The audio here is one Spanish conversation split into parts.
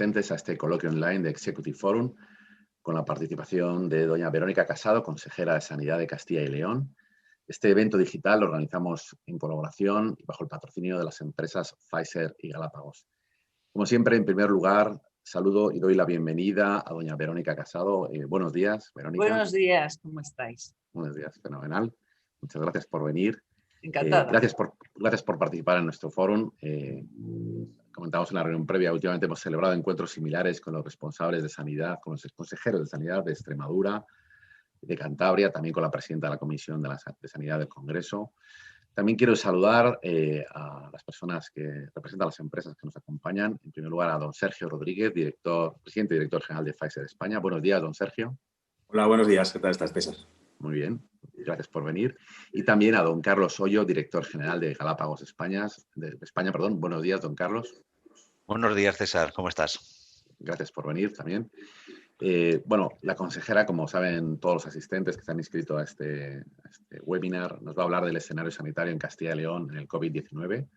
asistentes a este coloquio online de Executive Forum, con la participación de doña Verónica Casado, consejera de Sanidad de Castilla y León. Este evento digital lo organizamos en colaboración y bajo el patrocinio de las empresas Pfizer y Galápagos. Como siempre, en primer lugar, saludo y doy la bienvenida a doña Verónica Casado. Buenos días, Verónica. Buenos días, ¿cómo estáis? Buenos días, fenomenal. Muchas gracias por venir. Encantada. Gracias por participar en nuestro foro. Comentamos en la reunión previa, últimamente hemos celebrado encuentros similares con los responsables de sanidad, con los consejeros de sanidad de Extremadura, de Cantabria, también con la presidenta de la Comisión de Sanidad del Congreso. También quiero saludar a las personas que representan las empresas que nos acompañan. En primer lugar, a don Sergio Rodríguez, presidente y director general de Pfizer España. Buenos días, don Sergio. Hola, buenos días. ¿Qué tal estás, César? Muy bien, gracias por venir. Y también a don Carlos Hoyo, director general de Galápagos España. Buenos días, don Carlos. Buenos días, César. ¿Cómo estás? Gracias por venir también. Bueno, la consejera, como saben todos los asistentes que se han inscrito a este webinar, nos va a hablar del escenario sanitario en Castilla y León en el COVID-19.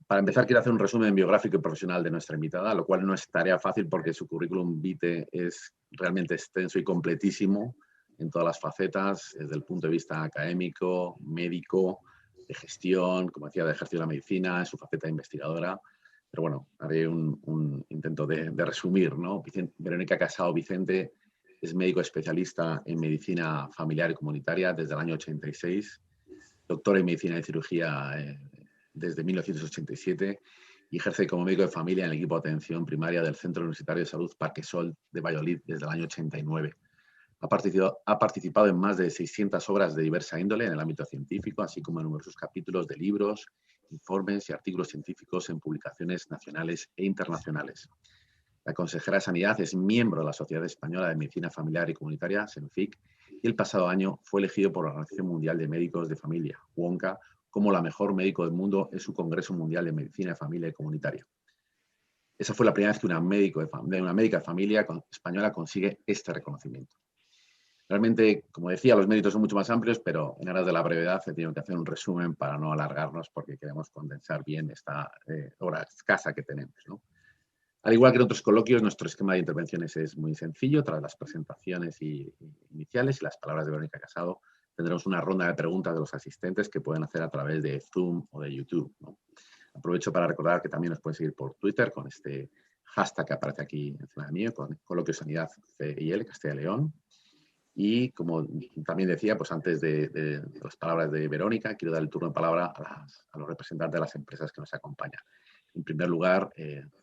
Para empezar, quiero hacer un resumen biográfico y profesional de nuestra invitada, lo cual no es tarea fácil porque su currículum vitae es realmente extenso y completísimo en todas las facetas, desde el punto de vista académico, médico, de gestión, como decía, de ejercicio de la medicina, en su faceta de investigadora. Pero bueno, haré un intento de resumir, ¿no? Verónica Casado Vicente es médico especialista en medicina familiar y comunitaria desde el año 86, doctora en medicina y cirugía desde 1987 y ejerce como médico de familia en el equipo de atención primaria del Centro Universitario de Salud Parquesol de Valladolid desde el año 89. Ha participado en más de 600 obras de diversa índole en el ámbito científico, así como en numerosos capítulos de libros, informes y artículos científicos en publicaciones nacionales e internacionales. La consejera de Sanidad es miembro de la Sociedad Española de Medicina Familiar y Comunitaria, SEMFIC, y el pasado año fue elegido por la Organización Mundial de Médicos de Familia, WONCA, como la mejor médico del mundo en su Congreso Mundial de Medicina Familiar y Comunitaria. Esa fue la primera vez que una médica de familia española consigue este reconocimiento. Realmente, como decía, los méritos son mucho más amplios, pero en aras de la brevedad he tenido que hacer un resumen para no alargarnos porque queremos condensar bien esta hora escasa que tenemos, ¿no? Al igual que en otros coloquios, nuestro esquema de intervenciones es muy sencillo. Tras las presentaciones iniciales y las palabras de Verónica Casado, tendremos una ronda de preguntas de los asistentes que pueden hacer a través de Zoom o de YouTube, ¿no? Aprovecho para recordar que también nos pueden seguir por Twitter con este hashtag que aparece aquí encima de mí, con Coloquio Sanidad CIL, Castilla y León. Y como también decía, pues antes de las palabras de Verónica, quiero dar el turno de palabra a los representantes de las empresas que nos acompañan. En primer lugar,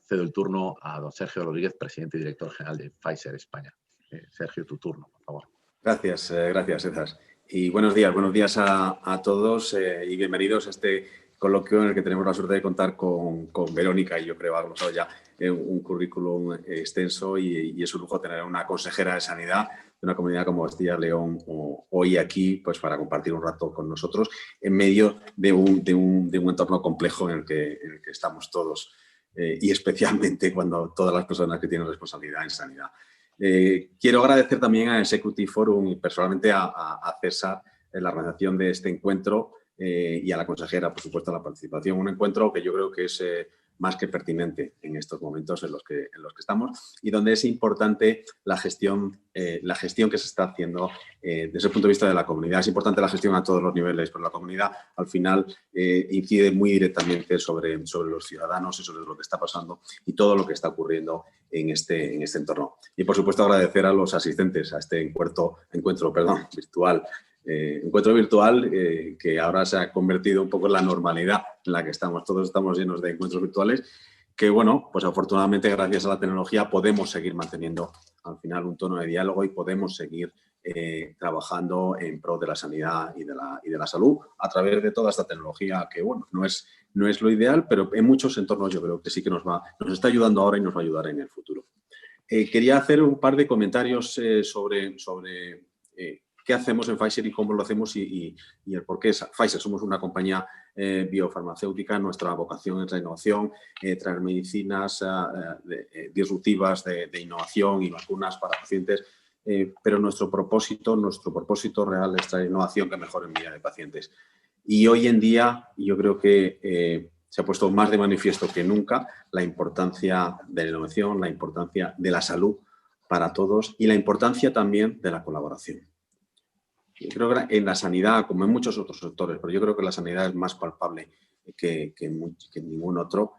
cedo el turno a don Sergio Rodríguez, presidente y director general de Pfizer España. Sergio, tu turno, por favor. Gracias, César. Y buenos días a todos y bienvenidos a este coloquio en el que tenemos la suerte de contar con Verónica y yo creo que ha glosado ya un currículum extenso y es un lujo tener una consejera de sanidad de una comunidad como Castilla y León hoy aquí pues para compartir un rato con nosotros en medio de un entorno complejo en el que estamos todos y especialmente cuando todas las personas que tienen responsabilidad en sanidad. Quiero agradecer también a Executive Forum y personalmente a César en la organización de este encuentro y a la consejera, por supuesto, la participación. Un encuentro que yo creo que es más que pertinente en estos momentos en los que estamos y donde es importante la gestión que se está haciendo desde el punto de vista de la comunidad. Es importante la gestión a todos los niveles, pero la comunidad al final incide muy directamente sobre los ciudadanos y sobre lo que está pasando y todo lo que está ocurriendo en este entorno. Y, por supuesto, agradecer a los asistentes a este encuentro virtual. Encuentro virtual que ahora se ha convertido un poco en la normalidad en la que estamos. Todos estamos llenos de encuentros virtuales que, bueno, pues afortunadamente gracias a la tecnología podemos seguir manteniendo al final un tono de diálogo y podemos seguir trabajando en pro de la sanidad y de la salud a través de toda esta tecnología que, bueno, no es lo ideal, pero en muchos entornos yo creo que sí que nos está ayudando ahora y nos va a ayudar en el futuro. Quería hacer un par de comentarios sobre qué hacemos en Pfizer y cómo lo hacemos y el por qué. Pfizer somos una compañía biofarmacéutica, nuestra vocación es la innovación, traer medicinas disruptivas de innovación y vacunas para pacientes, pero nuestro propósito real es traer innovación que mejore en vida de pacientes. Y hoy en día yo creo que se ha puesto más de manifiesto que nunca la importancia de la innovación, la importancia de la salud para todos y la importancia también de la colaboración. Yo creo que en la sanidad, como en muchos otros sectores, pero yo creo que la sanidad es más palpable que ningún otro,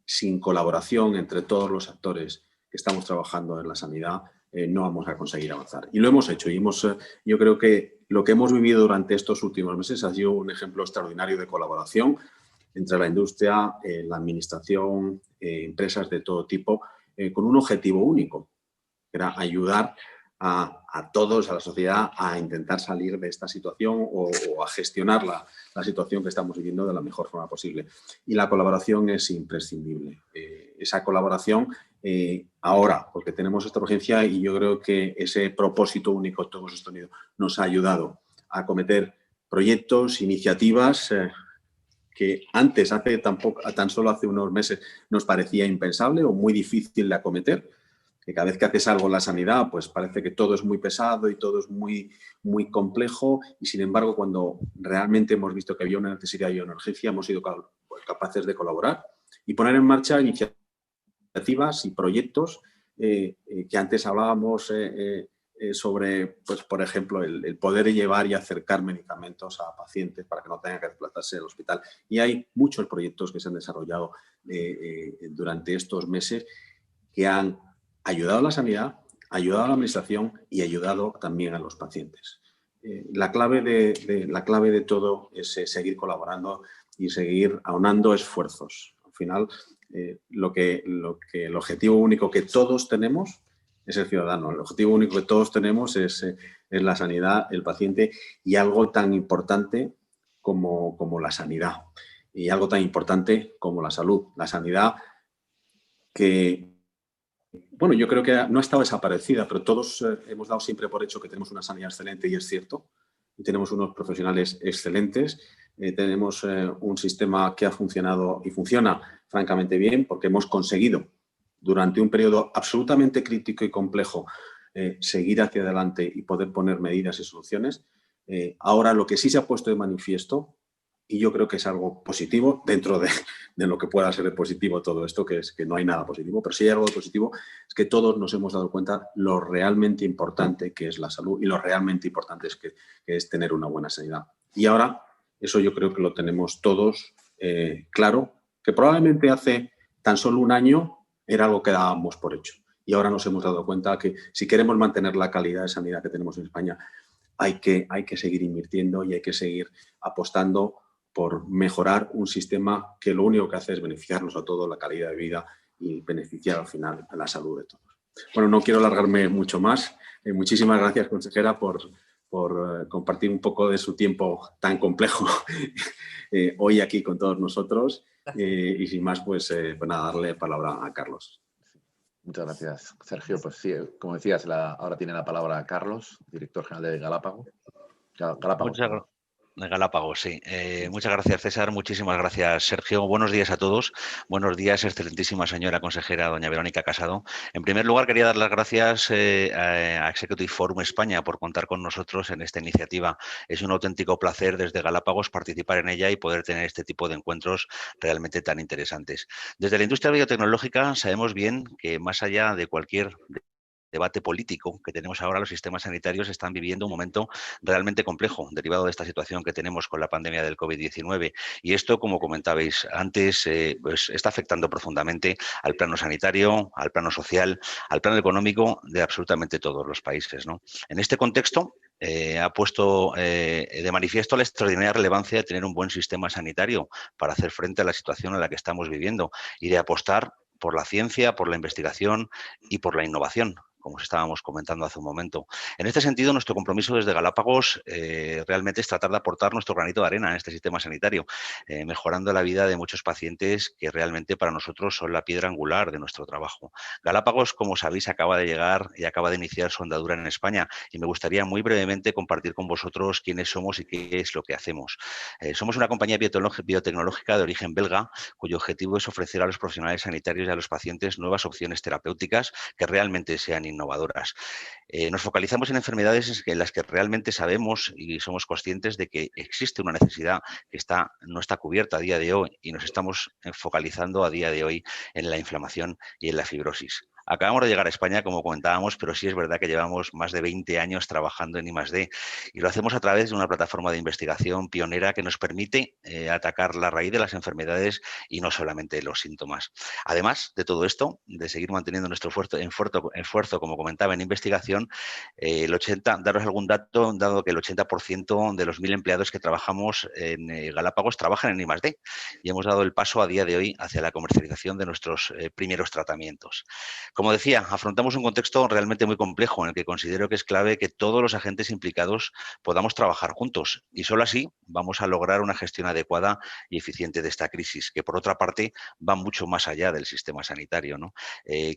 sin colaboración entre todos los actores que estamos trabajando en la sanidad, no vamos a conseguir avanzar. Y lo hemos hecho. Y yo creo que lo que hemos vivido durante estos últimos meses ha sido un ejemplo extraordinario de colaboración entre la industria, la administración, empresas de todo tipo, con un objetivo único, que era ayudar a todos, a la sociedad, a intentar salir de esta situación o a gestionar la situación que estamos viviendo de la mejor forma posible. Y la colaboración es imprescindible. Esa colaboración ahora, porque tenemos esta urgencia y yo creo que ese propósito único que hemos tenido nos ha ayudado a acometer proyectos, iniciativas que antes, tan solo hace unos meses, nos parecía impensable o muy difícil de acometer. Que cada vez que haces algo en la sanidad, pues parece que todo es muy pesado y todo es muy, muy complejo y, sin embargo, cuando realmente hemos visto que había una necesidad y una urgencia, hemos sido capaces de colaborar y poner en marcha iniciativas y proyectos que antes hablábamos sobre, pues, por ejemplo, el poder llevar y acercar medicamentos a pacientes para que no tengan que desplazarse al hospital. Y hay muchos proyectos que se han desarrollado durante estos meses que han ayudado a la sanidad, ayudado a la administración y ayudado también a los pacientes. La clave de todo es seguir colaborando y seguir aunando esfuerzos. Al final, el objetivo único que todos tenemos es el ciudadano. El objetivo único que todos tenemos es la sanidad, el paciente y algo tan importante como la sanidad y algo tan importante como la salud. La sanidad que... Bueno, yo creo que no ha estado desaparecida, pero todos hemos dado siempre por hecho que tenemos una sanidad excelente y es cierto. Y tenemos unos profesionales excelentes, tenemos un sistema que ha funcionado y funciona francamente bien porque hemos conseguido durante un periodo absolutamente crítico y complejo seguir hacia adelante y poder poner medidas y soluciones. Ahora lo que sí se ha puesto de manifiesto, y yo creo que es algo positivo dentro de lo que pueda ser positivo todo esto, que es que no hay nada positivo, pero sí hay algo positivo, es que todos nos hemos dado cuenta lo realmente importante que es la salud y lo realmente importante que es tener una buena sanidad. Y ahora eso yo creo que lo tenemos todos claro, que probablemente hace tan solo un año era algo que dábamos por hecho. Y ahora nos hemos dado cuenta que si queremos mantener la calidad de sanidad que tenemos en España, hay que seguir invirtiendo y hay que seguir apostando por mejorar un sistema que lo único que hace es beneficiarnos a todos, la calidad de vida y beneficiar al final a la salud de todos. Bueno, no quiero alargarme mucho más. Muchísimas gracias, consejera, por compartir un poco de su tiempo tan complejo hoy aquí con todos nosotros. Y sin más, pues nada, darle palabra a Carlos. Muchas gracias, Sergio. Pues sí, como decías, ahora tiene la palabra Carlos, director general de Galápagos. De Galápagos, sí. Muchas gracias, César. Muchísimas gracias, Sergio. Buenos días a todos. Buenos días, excelentísima señora consejera, doña Verónica Casado. En primer lugar, quería dar las gracias a Executive Forum España por contar con nosotros en esta iniciativa. Es un auténtico placer desde Galápagos participar en ella y poder tener este tipo de encuentros realmente tan interesantes. Desde la industria biotecnológica sabemos bien que más allá de cualquier debate político que tenemos ahora, los sistemas sanitarios están viviendo un momento realmente complejo, derivado de esta situación que tenemos con la pandemia del COVID-19. Y esto, como comentabais antes, pues está afectando profundamente al plano sanitario, al plano social, al plano económico de absolutamente todos los países, ¿no? En este contexto, ha puesto de manifiesto la extraordinaria relevancia de tener un buen sistema sanitario para hacer frente a la situación en la que estamos viviendo y de apostar por la ciencia, por la investigación y por la innovación, como os estábamos comentando hace un momento. En este sentido, nuestro compromiso desde Galápagos realmente es tratar de aportar nuestro granito de arena en este sistema sanitario, mejorando la vida de muchos pacientes que realmente para nosotros son la piedra angular de nuestro trabajo. Galápagos, como sabéis, acaba de llegar y acaba de iniciar su andadura en España y me gustaría muy brevemente compartir con vosotros quiénes somos y qué es lo que hacemos. Somos una compañía biotecnológica de origen belga cuyo objetivo es ofrecer a los profesionales sanitarios y a los pacientes nuevas opciones terapéuticas que realmente sean innovadoras. Nos focalizamos en enfermedades en las que realmente sabemos y somos conscientes de que existe una necesidad que no está cubierta a día de hoy, y nos estamos focalizando a día de hoy en la inflamación y en la fibrosis. Acabamos de llegar a España, como comentábamos, pero sí es verdad que llevamos más de 20 años trabajando en I+D, y lo hacemos a través de una plataforma de investigación pionera que nos permite atacar la raíz de las enfermedades y no solamente los síntomas. Además de todo esto, de seguir manteniendo nuestro esfuerzo, como comentaba, en investigación, daros algún dato, dado que el 80% de los 1.000 empleados que trabajamos en Galápagos trabajan en I+D, y hemos dado el paso a día de hoy hacia la comercialización de nuestros primeros tratamientos. Como decía, afrontamos un contexto realmente muy complejo en el que considero que es clave que todos los agentes implicados podamos trabajar juntos, y solo así vamos a lograr una gestión adecuada y eficiente de esta crisis, que por otra parte va mucho más allá del sistema sanitario, ¿no?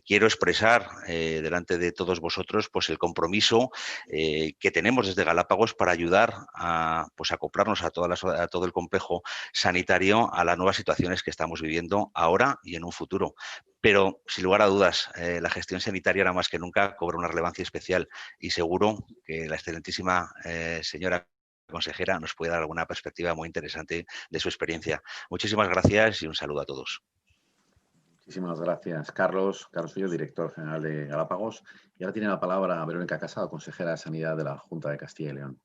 Quiero expresar delante de todos vosotros pues, el compromiso que tenemos desde Galápagos para ayudar a acoplarnos a todo el complejo sanitario a las nuevas situaciones que estamos viviendo ahora y en un futuro. Pero, sin lugar a dudas, la gestión sanitaria ahora más que nunca cobra una relevancia especial, y seguro que la excelentísima señora consejera nos puede dar alguna perspectiva muy interesante de su experiencia. Muchísimas gracias y un saludo a todos. Muchísimas gracias, Carlos. Carlos Fillo, director general de Galápagos. Y ahora tiene la palabra Verónica Casado, consejera de Sanidad de la Junta de Castilla y León.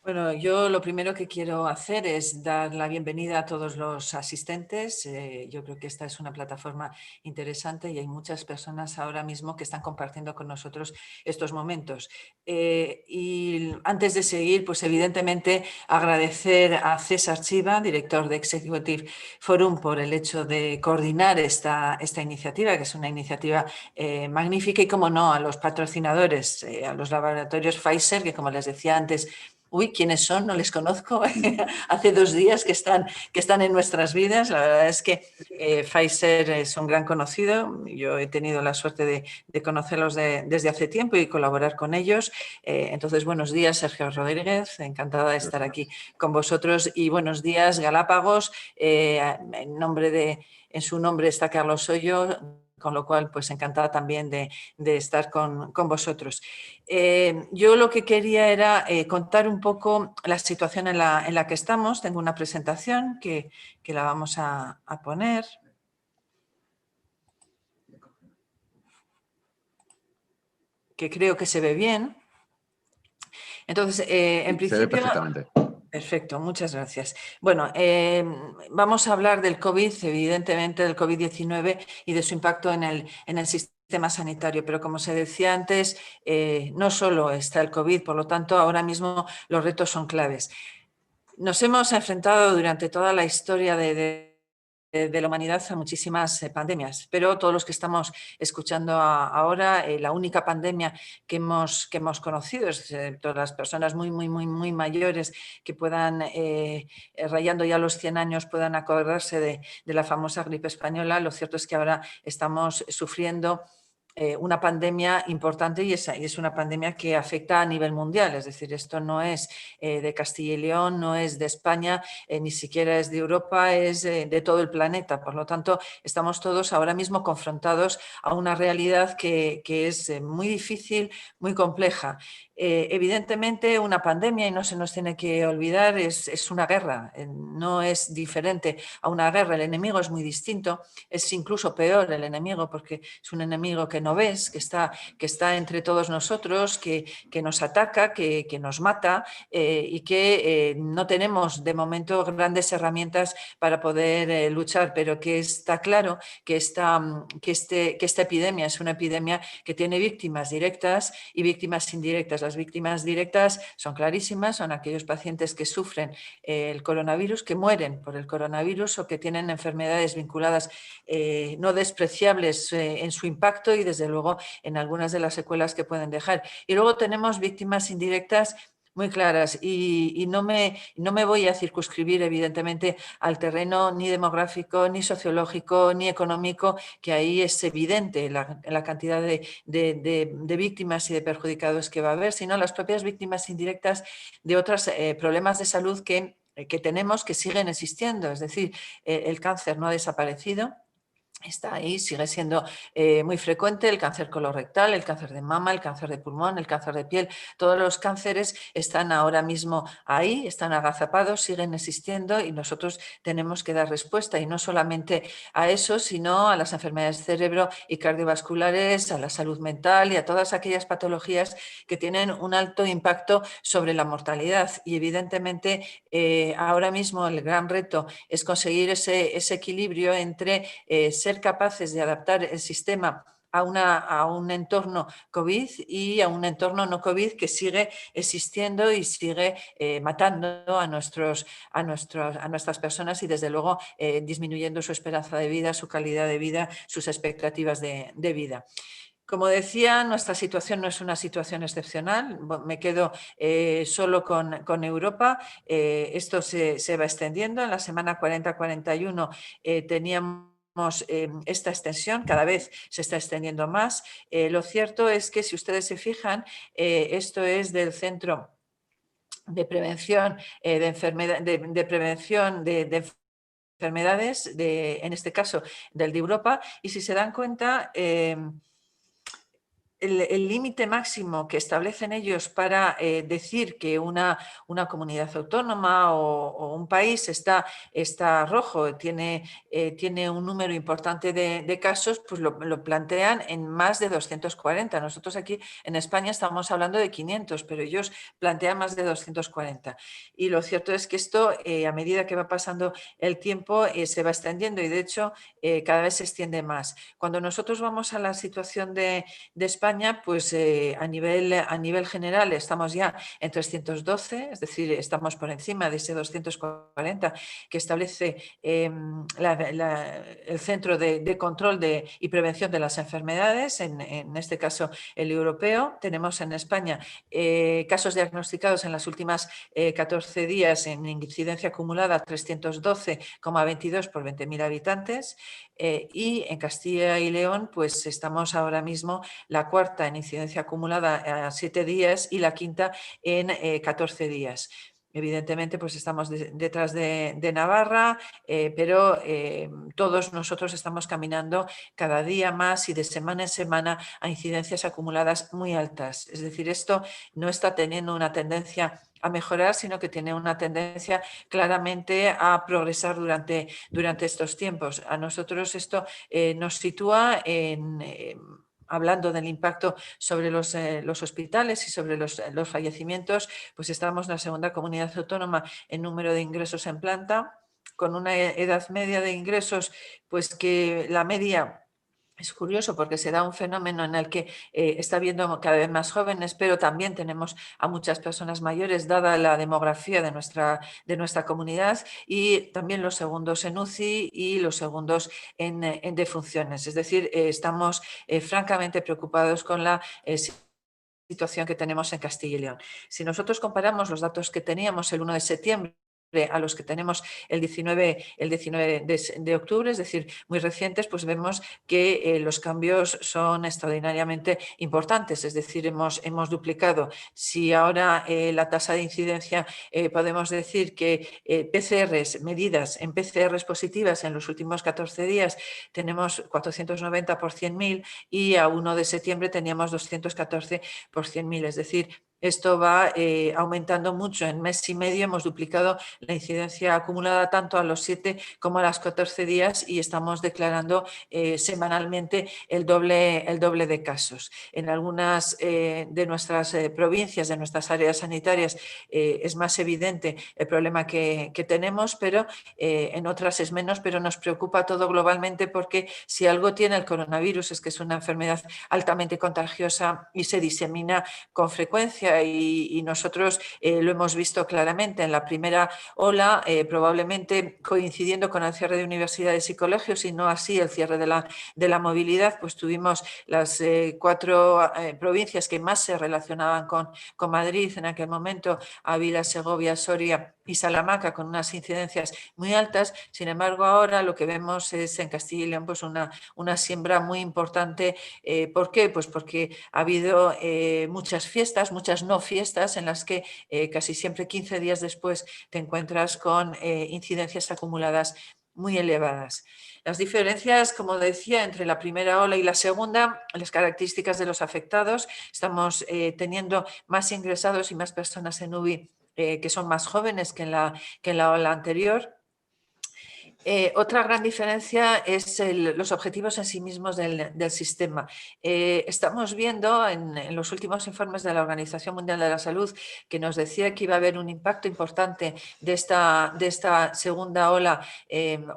Bueno, yo lo primero que quiero hacer es dar la bienvenida a todos los asistentes. Yo creo que esta es una plataforma interesante y hay muchas personas ahora mismo que están compartiendo con nosotros estos momentos. Y antes de seguir, pues evidentemente agradecer a César Chiva, director de Executive Forum, por el hecho de coordinar esta iniciativa, que es una iniciativa magnífica, y, como no, a los patrocinadores, a los laboratorios Pfizer, que, como les decía antes, ¿quiénes son? No les conozco. Hace 2 días que están en nuestras vidas. La verdad es que Pfizer es un gran conocido. Yo he tenido la suerte de conocerlos desde hace tiempo y colaborar con ellos. Entonces, buenos días, Sergio Rodríguez. Encantada de estar aquí con vosotros. Y buenos días, Galápagos. En su nombre está Carlos Hoyo, con lo cual, pues encantada también de estar con vosotros. Yo lo que quería era contar un poco la situación en la que estamos. Tengo una presentación que la vamos a poner. Que creo que se ve bien. Entonces, en principio... Se ve perfectamente. Perfecto, muchas gracias. Bueno, vamos a hablar del COVID, evidentemente del COVID-19 y de su impacto en el sistema sanitario, pero como se decía antes, no solo está el COVID, por lo tanto, ahora mismo los retos son claves. Nos hemos enfrentado durante toda la historia de la humanidad a muchísimas pandemias, pero todos los que estamos escuchando ahora, la única pandemia que hemos conocido, es todas las personas muy mayores que puedan, rayando ya los 100 años, puedan acordarse de la famosa gripe española. Lo cierto es que ahora estamos sufriendo una pandemia importante, y es una pandemia que afecta a nivel mundial. Es decir, esto no es de Castilla y León, no es de España, ni siquiera es de Europa, es de todo el planeta. Por lo tanto, estamos todos ahora mismo confrontados a una realidad que es muy difícil, muy compleja. Evidentemente, una pandemia, y no se nos tiene que olvidar, es una guerra. No es diferente a una guerra. El enemigo es muy distinto, es incluso peor el enemigo, porque es un enemigo que no ves, que está entre todos nosotros, que nos ataca, que nos mata, y que no tenemos de momento grandes herramientas para poder luchar, pero que está claro que esta epidemia es una epidemia que tiene víctimas directas y víctimas indirectas. Las víctimas directas son clarísimas, son aquellos pacientes que sufren el coronavirus, que mueren por el coronavirus o que tienen enfermedades vinculadas no despreciables en su impacto y, desde luego, en algunas de las secuelas que pueden dejar. Y luego tenemos víctimas indirectas muy claras, y no me voy a circunscribir, evidentemente, al terreno ni demográfico, ni sociológico, ni económico, que ahí es evidente la cantidad de víctimas y de perjudicados que va a haber, sino las propias víctimas indirectas de otros problemas de salud que tenemos, que siguen existiendo. Es decir, el cáncer no ha desaparecido. está ahí, sigue siendo muy frecuente el cáncer colorectal, el cáncer de mama, el cáncer de pulmón, el cáncer de piel. Todos los cánceres están ahora mismo ahí, están agazapados, siguen existiendo y nosotros tenemos que dar respuesta, y no solamente a eso, sino a las enfermedades cerebro y cardiovasculares, a la salud mental y a todas aquellas patologías que tienen un alto impacto sobre la mortalidad. Y evidentemente ahora mismo el gran reto es conseguir ese equilibrio entre ser capaces de adaptar el sistema a un entorno COVID y a un entorno no COVID que sigue existiendo y sigue matando a nuestras personas y desde luego disminuyendo su esperanza de vida, su calidad de vida, sus expectativas de vida. Como decía, nuestra situación no es una situación excepcional. Me quedo solo con Europa. Esto se va extendiendo. En la semana 40-41 teníamos esta extensión, cada vez se está extendiendo más. Lo cierto es que si ustedes se fijan, esto es del Centro de Prevención de Prevención de Enfermedades, en este caso del de Europa, y si se dan cuenta, el límite máximo que establecen ellos para decir que una comunidad autónoma o un país está rojo, tiene un número importante de casos, pues lo plantean en más de 240. Nosotros aquí en España estamos hablando de 500, pero ellos plantean más de 240. Y lo cierto es que esto, a medida que va pasando el tiempo, se va extendiendo y de hecho cada vez se extiende más. Cuando nosotros vamos a la situación de España, pues a nivel general estamos ya en 312, es decir, estamos por encima de ese 240 que establece el Centro de Control y Prevención de las Enfermedades, en este caso el europeo. Tenemos en España casos diagnosticados en las últimas 14 días en incidencia acumulada 312,22 por 20.000 habitantes. Y en Castilla y León, pues estamos ahora mismo la cuarta en incidencia acumulada a 7 días y la quinta en 14 días. Evidentemente, pues estamos detrás de Navarra, pero todos nosotros estamos caminando cada día más y de semana en semana a incidencias acumuladas muy altas. Es decir, esto no está teniendo una tendencia a mejorar, sino que tiene una tendencia claramente a progresar durante estos tiempos. A nosotros esto nos sitúa hablando del impacto sobre los hospitales y sobre los fallecimientos, pues estamos en la segunda comunidad autónoma en número de ingresos en planta, con una edad media de ingresos, pues que la media... Es curioso porque se da un fenómeno en el que está habiendo cada vez más jóvenes, pero también tenemos a muchas personas mayores, dada la demografía de nuestra comunidad, y también los segundos en UCI y los segundos en defunciones. Es decir, estamos francamente preocupados con la situación que tenemos en Castilla y León. Si nosotros comparamos los datos que teníamos el 1 de septiembre a los que tenemos el 19 de octubre, es decir, muy recientes, pues vemos que los cambios son extraordinariamente importantes, es decir, hemos duplicado. Si ahora la tasa de incidencia podemos decir que PCRs, medidas en PCRs positivas en los últimos 14 días tenemos 490 por 100.000 y a 1 de septiembre teníamos 214 por 100.000, es decir, esto va aumentando mucho. En mes y medio hemos duplicado la incidencia acumulada tanto a los 7 como a los 14 días y estamos declarando semanalmente el doble de casos. En algunas de nuestras provincias, de nuestras áreas sanitarias, es más evidente el problema que tenemos, pero en otras es menos, pero nos preocupa todo globalmente porque si algo tiene el coronavirus es que es una enfermedad altamente contagiosa y se disemina con frecuencia. Y nosotros lo hemos visto claramente en la primera ola, probablemente coincidiendo con el cierre de universidades y colegios y no así el cierre de la movilidad, pues tuvimos las 4 provincias que más se relacionaban con Madrid en aquel momento, Ávila, Segovia, Soria y Salamanca, con unas incidencias muy altas. Sin embargo, ahora lo que vemos es en Castilla y León pues una siembra muy importante. ¿Por qué? Pues porque ha habido muchas fiestas, muchas no fiestas, en las que casi siempre 15 días después te encuentras con incidencias acumuladas muy elevadas. Las diferencias, como decía, entre la primera ola y la segunda, las características de los afectados, estamos teniendo más ingresados y más personas en UBI que son más jóvenes que en la ola anterior. Otra gran diferencia es los objetivos en sí mismos del sistema. Estamos viendo en los últimos informes de la Organización Mundial de la Salud que nos decía que iba a haber un impacto importante de esta segunda ola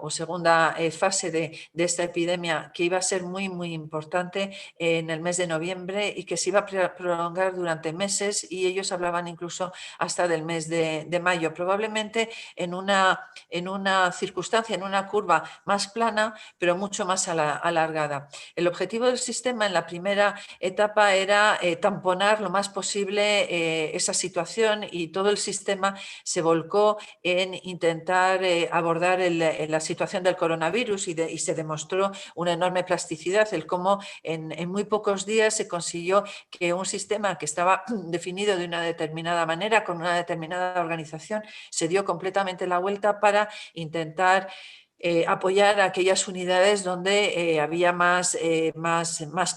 o segunda fase de esta epidemia, que iba a ser muy, muy importante en el mes de noviembre y que se iba a prolongar durante meses, y ellos hablaban incluso hasta del mes de mayo, probablemente en una circunstancia, en una curva más plana, pero mucho más alargada. El objetivo del sistema en la primera etapa era tamponar lo más posible esa situación, y todo el sistema se volcó en intentar abordar la situación del coronavirus, y se demostró una enorme plasticidad, el cómo en muy pocos días se consiguió que un sistema que estaba definido de una determinada manera, con una determinada organización, se dio completamente la vuelta para intentar apoyar a aquellas unidades donde había más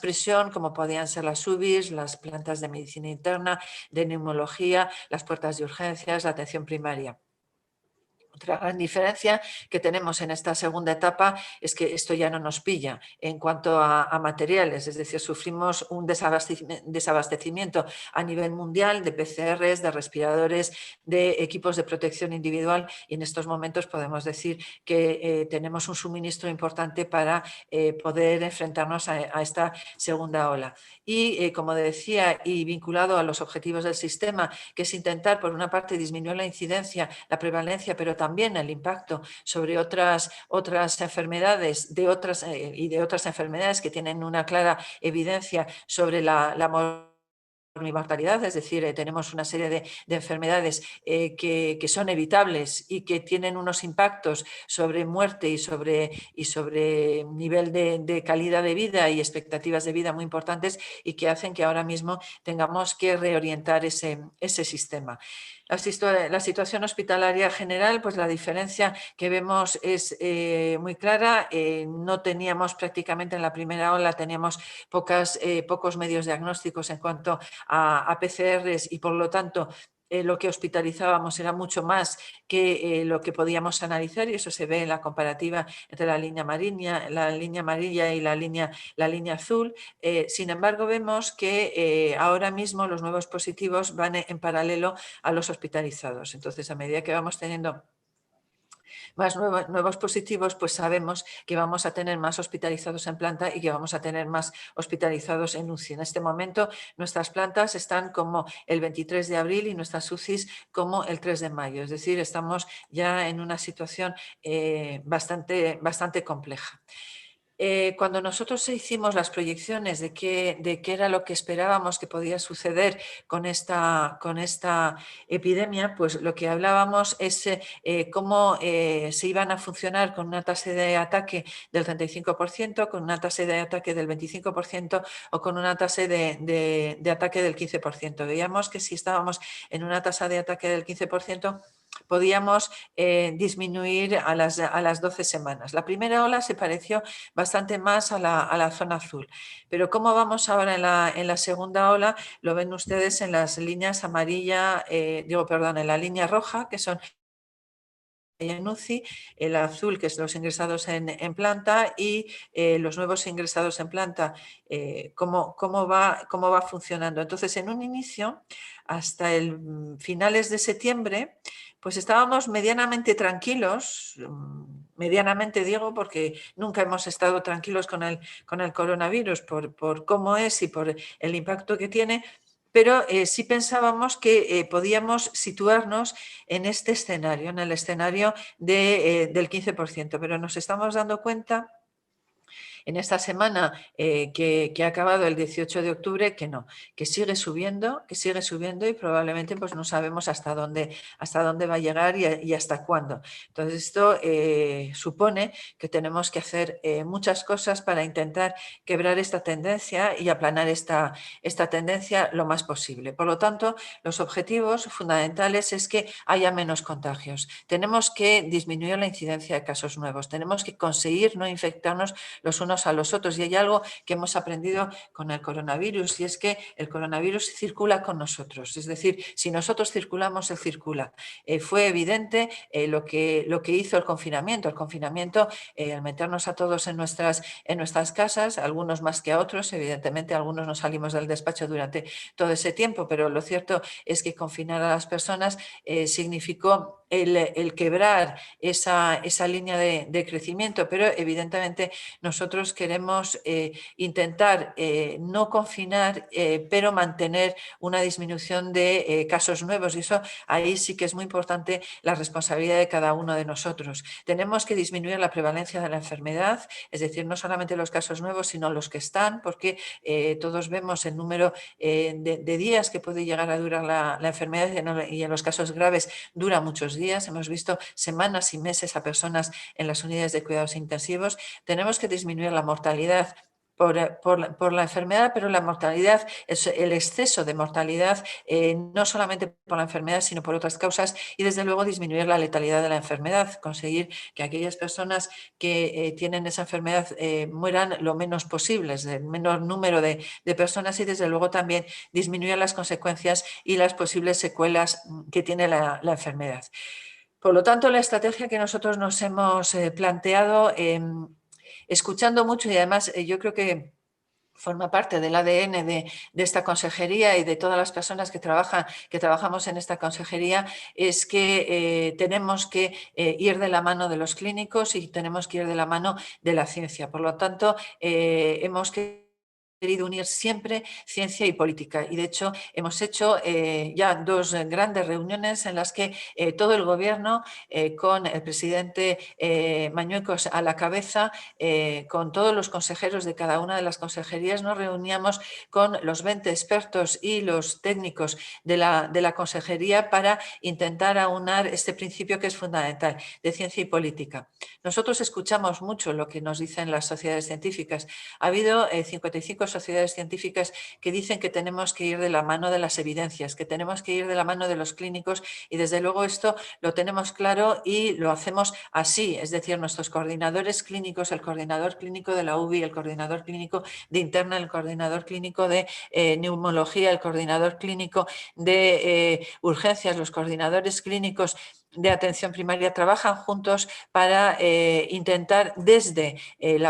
presión, como podían ser las UBIs, las plantas de medicina interna, de neumología, las puertas de urgencias, la atención primaria. Otra gran diferencia que tenemos en esta segunda etapa es que esto ya no nos pilla en cuanto a materiales, es decir, sufrimos un desabastecimiento a nivel mundial de PCRs, de respiradores, de equipos de protección individual, y en estos momentos podemos decir que tenemos un suministro importante para poder enfrentarnos a esta segunda ola. Y como decía, y vinculado a los objetivos del sistema, que es intentar, por una parte, disminuir la incidencia, la prevalencia, pero también el impacto sobre otras enfermedades de otras enfermedades que tienen una clara evidencia sobre la mortalidad, es decir, tenemos una serie de enfermedades que son evitables y que tienen unos impactos sobre muerte y sobre nivel de calidad de vida y expectativas de vida muy importantes, y que hacen que ahora mismo tengamos que reorientar ese sistema. La situación hospitalaria general, pues la diferencia que vemos es muy clara. No teníamos prácticamente en la primera ola, teníamos pocos medios diagnósticos en cuanto a PCRs, y por lo tanto lo que hospitalizábamos era mucho más que lo que podíamos analizar, y eso se ve en la comparativa entre la línea amarilla y la línea azul. Sin embargo, vemos que ahora mismo los nuevos positivos van en paralelo a los hospitalizados. Entonces, a medida que vamos teniendo más nuevos positivos, pues sabemos que vamos a tener más hospitalizados en planta y que vamos a tener más hospitalizados en UCI. En este momento nuestras plantas están como el 23 de abril y nuestras UCIs como el 3 de mayo. Es decir, estamos ya en una situación bastante compleja. Cuando nosotros hicimos las proyecciones de qué era lo que esperábamos que podía suceder con esta epidemia, pues lo que hablábamos es cómo se iban a funcionar con una tasa de ataque del 35%, con una tasa de ataque del 25% o con una tasa de ataque del 15%. Veíamos que si estábamos en una tasa de ataque del 15%, podíamos disminuir a las 12 semanas. La primera ola se pareció bastante más a la zona azul. Pero ¿cómo vamos ahora en la segunda ola? Lo ven ustedes en las líneas amarilla, en la línea roja, que son en UCI, el azul, que es los ingresados en planta, y los nuevos ingresados en planta, cómo va funcionando. Entonces, en un inicio, hasta finales de septiembre, pues estábamos medianamente tranquilos, medianamente digo porque nunca hemos estado tranquilos con el coronavirus por cómo es y por el impacto que tiene, pero sí pensábamos que podíamos situarnos en este escenario, en el escenario del 15%, pero nos estamos dando cuenta en esta semana que ha acabado el 18 de octubre, que no, que sigue subiendo y probablemente pues no sabemos hasta dónde va a llegar y hasta cuándo. Entonces esto supone que tenemos que hacer muchas cosas para intentar quebrar esta tendencia y aplanar esta tendencia lo más posible. Por lo tanto, los objetivos fundamentales es que haya menos contagios. Tenemos que disminuir la incidencia de casos nuevos. Tenemos que conseguir no infectarnos los unos a los otros. Y hay algo que hemos aprendido con el coronavirus y es que el coronavirus circula con nosotros. Es decir, si nosotros circulamos, él circula. Fue evidente lo que hizo el confinamiento. El confinamiento, al meternos a todos en nuestras casas, algunos más que a otros, evidentemente algunos no salimos del despacho durante todo ese tiempo, pero lo cierto es que confinar a las personas significó el quebrar esa línea de crecimiento, pero evidentemente nosotros queremos intentar no confinar, pero mantener una disminución de casos nuevos, y eso ahí sí que es muy importante la responsabilidad de cada uno de nosotros. Tenemos que disminuir la prevalencia de la enfermedad, es decir, no solamente los casos nuevos, sino los que están, porque todos vemos el número de días que puede llegar a durar la enfermedad, y en los casos graves dura muchos días. Hemos visto semanas y meses a personas en las unidades de cuidados intensivos. Tenemos que disminuir la mortalidad por la enfermedad, pero la mortalidad, el exceso de mortalidad, no solamente por la enfermedad, sino por otras causas, y desde luego disminuir la letalidad de la enfermedad, conseguir que aquellas personas que tienen esa enfermedad mueran lo menos posibles, el menor número de personas, y desde luego también disminuir las consecuencias y las posibles secuelas que tiene la enfermedad. Por lo tanto, la estrategia que nosotros nos hemos planteado, escuchando mucho, y además yo creo que forma parte del ADN de esta consejería y de todas las personas que trabajamos en esta consejería, es que tenemos que ir de la mano de los clínicos y tenemos que ir de la mano de la ciencia. Por lo tanto, hemos querido unir siempre ciencia y política, y de hecho hemos hecho ya 2 grandes reuniones en las que todo el gobierno, con el presidente Mañuecos a la cabeza, con todos los consejeros de cada una de las consejerías, nos reuníamos con los 20 expertos y los técnicos de la consejería para intentar aunar este principio que es fundamental, de ciencia y política. Nosotros escuchamos mucho lo que nos dicen las sociedades científicas. Ha habido 55 sociedades científicas que dicen que tenemos que ir de la mano de las evidencias, que tenemos que ir de la mano de los clínicos, y desde luego esto lo tenemos claro y lo hacemos así. Es decir, nuestros coordinadores clínicos, el coordinador clínico de la UBI, el coordinador clínico de interna, el coordinador clínico de neumología, el coordinador clínico de urgencias, los coordinadores clínicos de atención primaria trabajan juntos para intentar desde el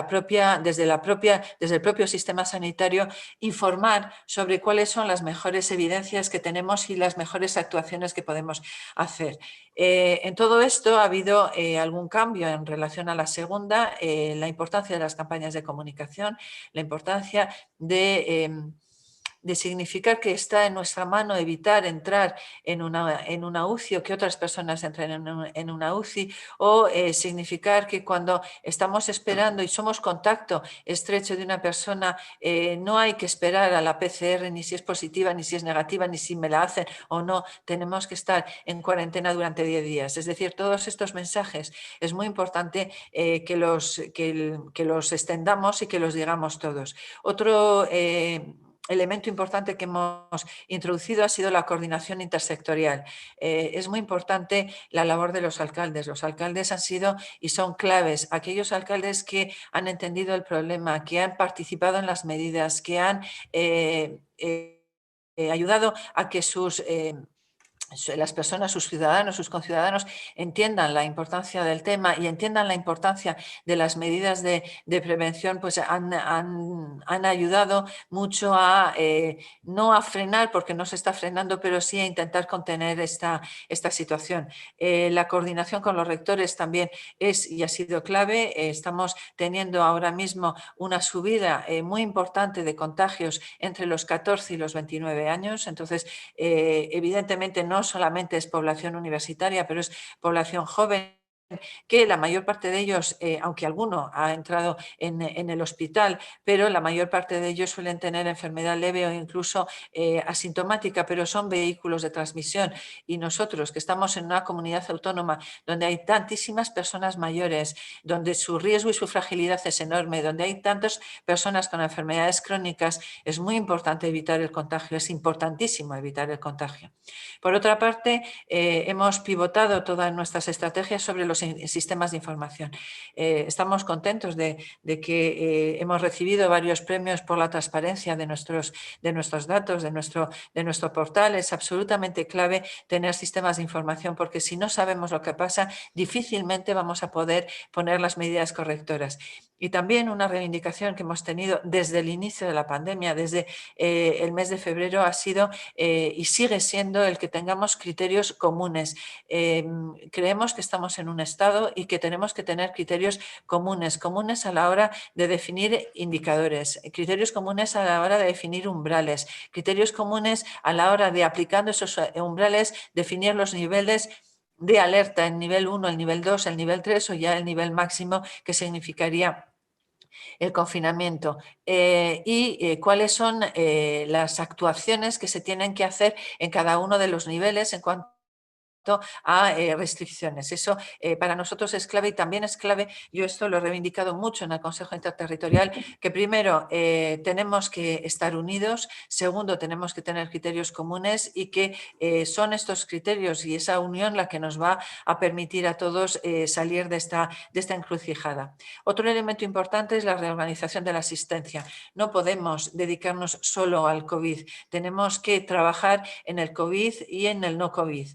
propio sistema sanitario informar sobre cuáles son las mejores evidencias que tenemos y las mejores actuaciones que podemos hacer. En todo esto ha habido algún cambio en relación a la segunda, la importancia de las campañas de comunicación, la importancia de significar que está en nuestra mano evitar entrar en una UCI, o que otras personas entren en una UCI, o significar que cuando estamos esperando y somos contacto estrecho de una persona, no hay que esperar a la PCR ni si es positiva, ni si es negativa, ni si me la hacen o no, tenemos que estar en cuarentena durante 10 días. Es decir, todos estos mensajes es muy importante que los extendamos y que los digamos todos. Otro elemento importante que hemos introducido ha sido la coordinación intersectorial. Es muy importante la labor de los alcaldes. Los alcaldes han sido y son claves. Aquellos alcaldes que han entendido el problema, que han participado en las medidas, que han ayudado a que las personas, sus ciudadanos, sus conciudadanos entiendan la importancia del tema y entiendan la importancia de las medidas de prevención, pues han ayudado mucho a no a frenar, porque no se está frenando, pero sí a intentar contener esta situación. La coordinación con los rectores también es y ha sido clave. Estamos teniendo ahora mismo una subida muy importante de contagios entre los 14 y los 29 años, entonces evidentemente no solamente es población universitaria, pero es población joven que la mayor parte de ellos, aunque alguno ha entrado en el hospital, pero la mayor parte de ellos suelen tener enfermedad leve o incluso asintomática, pero son vehículos de transmisión. Y nosotros, que estamos en una comunidad autónoma donde hay tantísimas personas mayores, donde su riesgo y su fragilidad es enorme, donde hay tantas personas con enfermedades crónicas, es muy importante evitar el contagio, es importantísimo evitar el contagio. Por otra parte, hemos pivotado todas nuestras estrategias sobre los sistemas de información. Estamos contentos de que hemos recibido varios premios por la transparencia de nuestros datos, de nuestro portal. Es absolutamente clave tener sistemas de información, porque si no sabemos lo que pasa, difícilmente vamos a poder poner las medidas correctoras. Y también una reivindicación que hemos tenido desde el inicio de la pandemia, desde el mes de febrero, ha sido y sigue siendo el que tengamos criterios comunes. Creemos que estamos en un estado y que tenemos que tener criterios comunes a la hora de definir indicadores, criterios comunes a la hora de definir umbrales, criterios comunes a la hora de, aplicando esos umbrales, definir los niveles de alerta, el nivel 1, el nivel 2, el nivel 3 o ya el nivel máximo, que significaría el confinamiento, y cuáles son las actuaciones que se tienen que hacer en cada uno de los niveles en cuanto a restricciones. Eso para nosotros es clave, y también es clave, yo esto lo he reivindicado mucho en el Consejo Interterritorial, que primero tenemos que estar unidos, segundo tenemos que tener criterios comunes, y que son estos criterios y esa unión la que nos va a permitir a todos salir de esta encrucijada. Otro elemento importante es la reorganización de la asistencia. No podemos dedicarnos solo al COVID, tenemos que trabajar en el COVID y en el no COVID.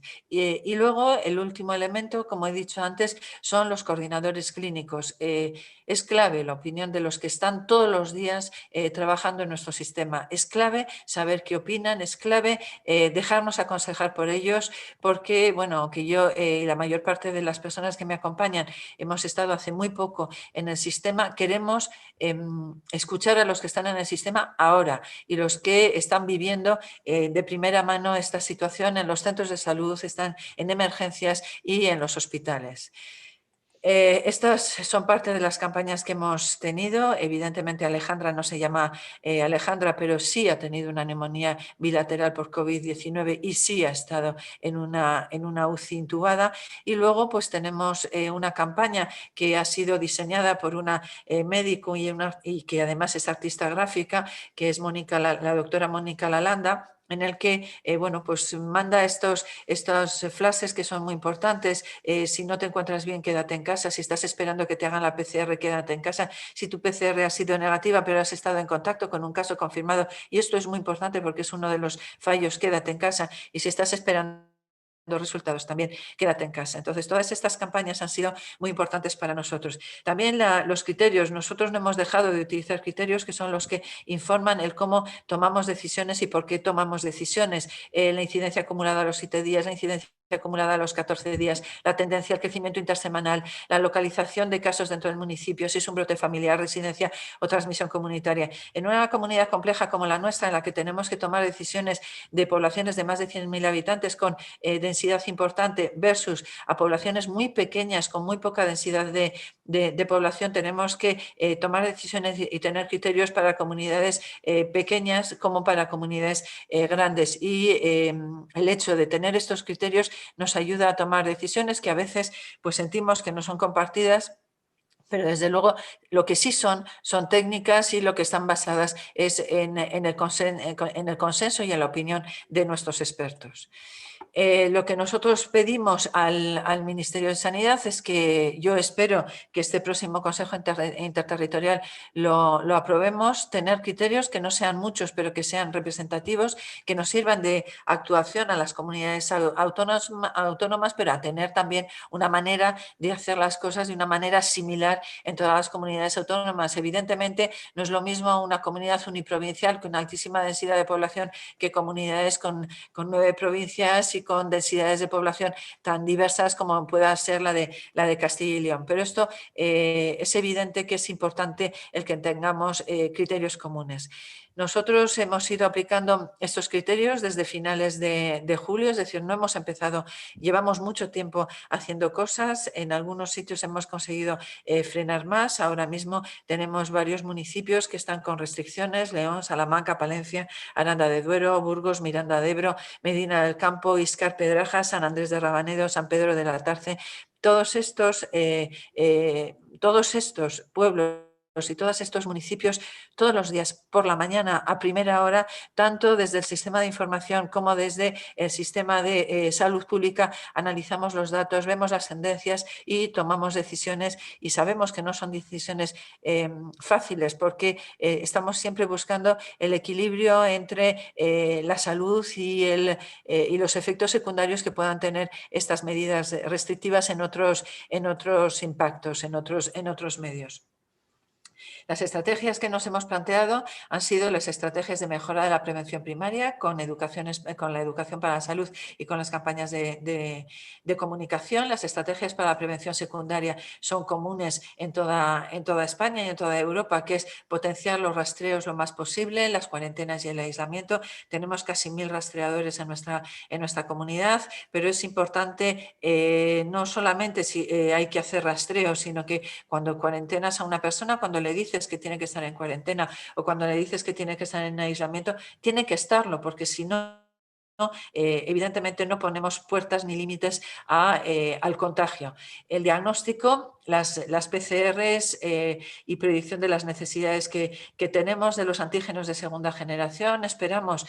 Y luego el último elemento, como he dicho antes, son los coordinadores clínicos. Es clave la opinión de los que están todos los días trabajando en nuestro sistema. Es clave saber qué opinan, es clave dejarnos aconsejar por ellos, porque bueno, que yo y la mayor parte de las personas que me acompañan hemos estado hace muy poco en el sistema, queremos escuchar a los que están en el sistema ahora y los que están viviendo de primera mano esta situación en los centros de salud, están en emergencias y en los hospitales. Estas son parte de las campañas que hemos tenido. Evidentemente Alejandra no se llama Alejandra, pero sí ha tenido una neumonía bilateral por COVID-19 y sí ha estado en una UCI intubada. Y luego pues tenemos una campaña que ha sido diseñada por una médico y que además es artista gráfica, que es la doctora Mónica Lalanda, en el que bueno, pues manda estos flashes que son muy importantes. Si no te encuentras bien, quédate en casa. Si estás esperando que te hagan la PCR, quédate en casa. Si tu PCR ha sido negativa, pero has estado en contacto con un caso confirmado, y esto es muy importante porque es uno de los fallos, quédate en casa. Y si estás esperando resultados, también quédate en casa. Entonces, todas estas campañas han sido muy importantes para nosotros. También los criterios. Nosotros no hemos dejado de utilizar criterios que son los que informan el cómo tomamos decisiones y por qué tomamos decisiones. La incidencia acumulada a los 7 días, la incidencia acumulada a los 14 días, la tendencia al crecimiento intersemanal, la localización de casos dentro del municipio, si es un brote familiar, residencia o transmisión comunitaria. En una comunidad compleja como la nuestra, en la que tenemos que tomar decisiones de poblaciones de más de 100.000 habitantes con densidad importante versus a poblaciones muy pequeñas con muy poca densidad de población, tenemos que tomar decisiones y tener criterios para comunidades pequeñas como para comunidades grandes. Y el hecho de tener estos criterios nos ayuda a tomar decisiones que a veces pues sentimos que no son compartidas, pero desde luego lo que sí son técnicas, y lo que están basadas es en el consenso y en la opinión de nuestros expertos. Lo que nosotros pedimos al Ministerio de Sanidad es que yo espero que este próximo Consejo Interterritorial lo aprobemos, tener criterios que no sean muchos, pero que sean representativos, que nos sirvan de actuación a las comunidades autónomas, pero a tener también una manera de hacer las cosas de una manera similar en todas las comunidades autónomas. Evidentemente, no es lo mismo una comunidad uniprovincial con una altísima densidad de población que comunidades con 9 provincias y con densidades de población tan diversas como pueda ser la de Castilla y León. Pero esto es evidente que es importante el que tengamos criterios comunes. Nosotros hemos ido aplicando estos criterios desde finales de julio, es decir, no hemos empezado, llevamos mucho tiempo haciendo cosas, en algunos sitios hemos conseguido frenar más, ahora mismo tenemos varios municipios que están con restricciones, León, Salamanca, Palencia, Aranda de Duero, Burgos, Miranda de Ebro, Medina del Campo, Íscar, Pedraja, San Andrés de Rabanedo, San Pedro de la Tarce, todos estos pueblos y todos estos municipios, todos los días por la mañana a primera hora, tanto desde el sistema de información como desde el sistema de salud pública, analizamos los datos, vemos las tendencias y tomamos decisiones, y sabemos que no son decisiones fáciles porque estamos siempre buscando el equilibrio entre la salud y los efectos secundarios que puedan tener estas medidas restrictivas en otros impactos, en otros medios. Las estrategias que nos hemos planteado han sido las estrategias de mejora de la prevención primaria con la educación para la salud y con las campañas de comunicación. Las estrategias para la prevención secundaria son comunes en toda España y en toda Europa, que es potenciar los rastreos lo más posible, las cuarentenas y el aislamiento. Tenemos casi 1000 rastreadores en nuestra comunidad, pero es importante no solamente si hay que hacer rastreos, sino que cuando cuarentenas a una persona, cuando le dices que tiene que estar en cuarentena o cuando le dices que tiene que estar en aislamiento, tiene que estarlo, porque si no, evidentemente no ponemos puertas ni límites al contagio. El diagnóstico, las PCRs y predicción de las necesidades que tenemos de los antígenos de segunda generación. Esperamos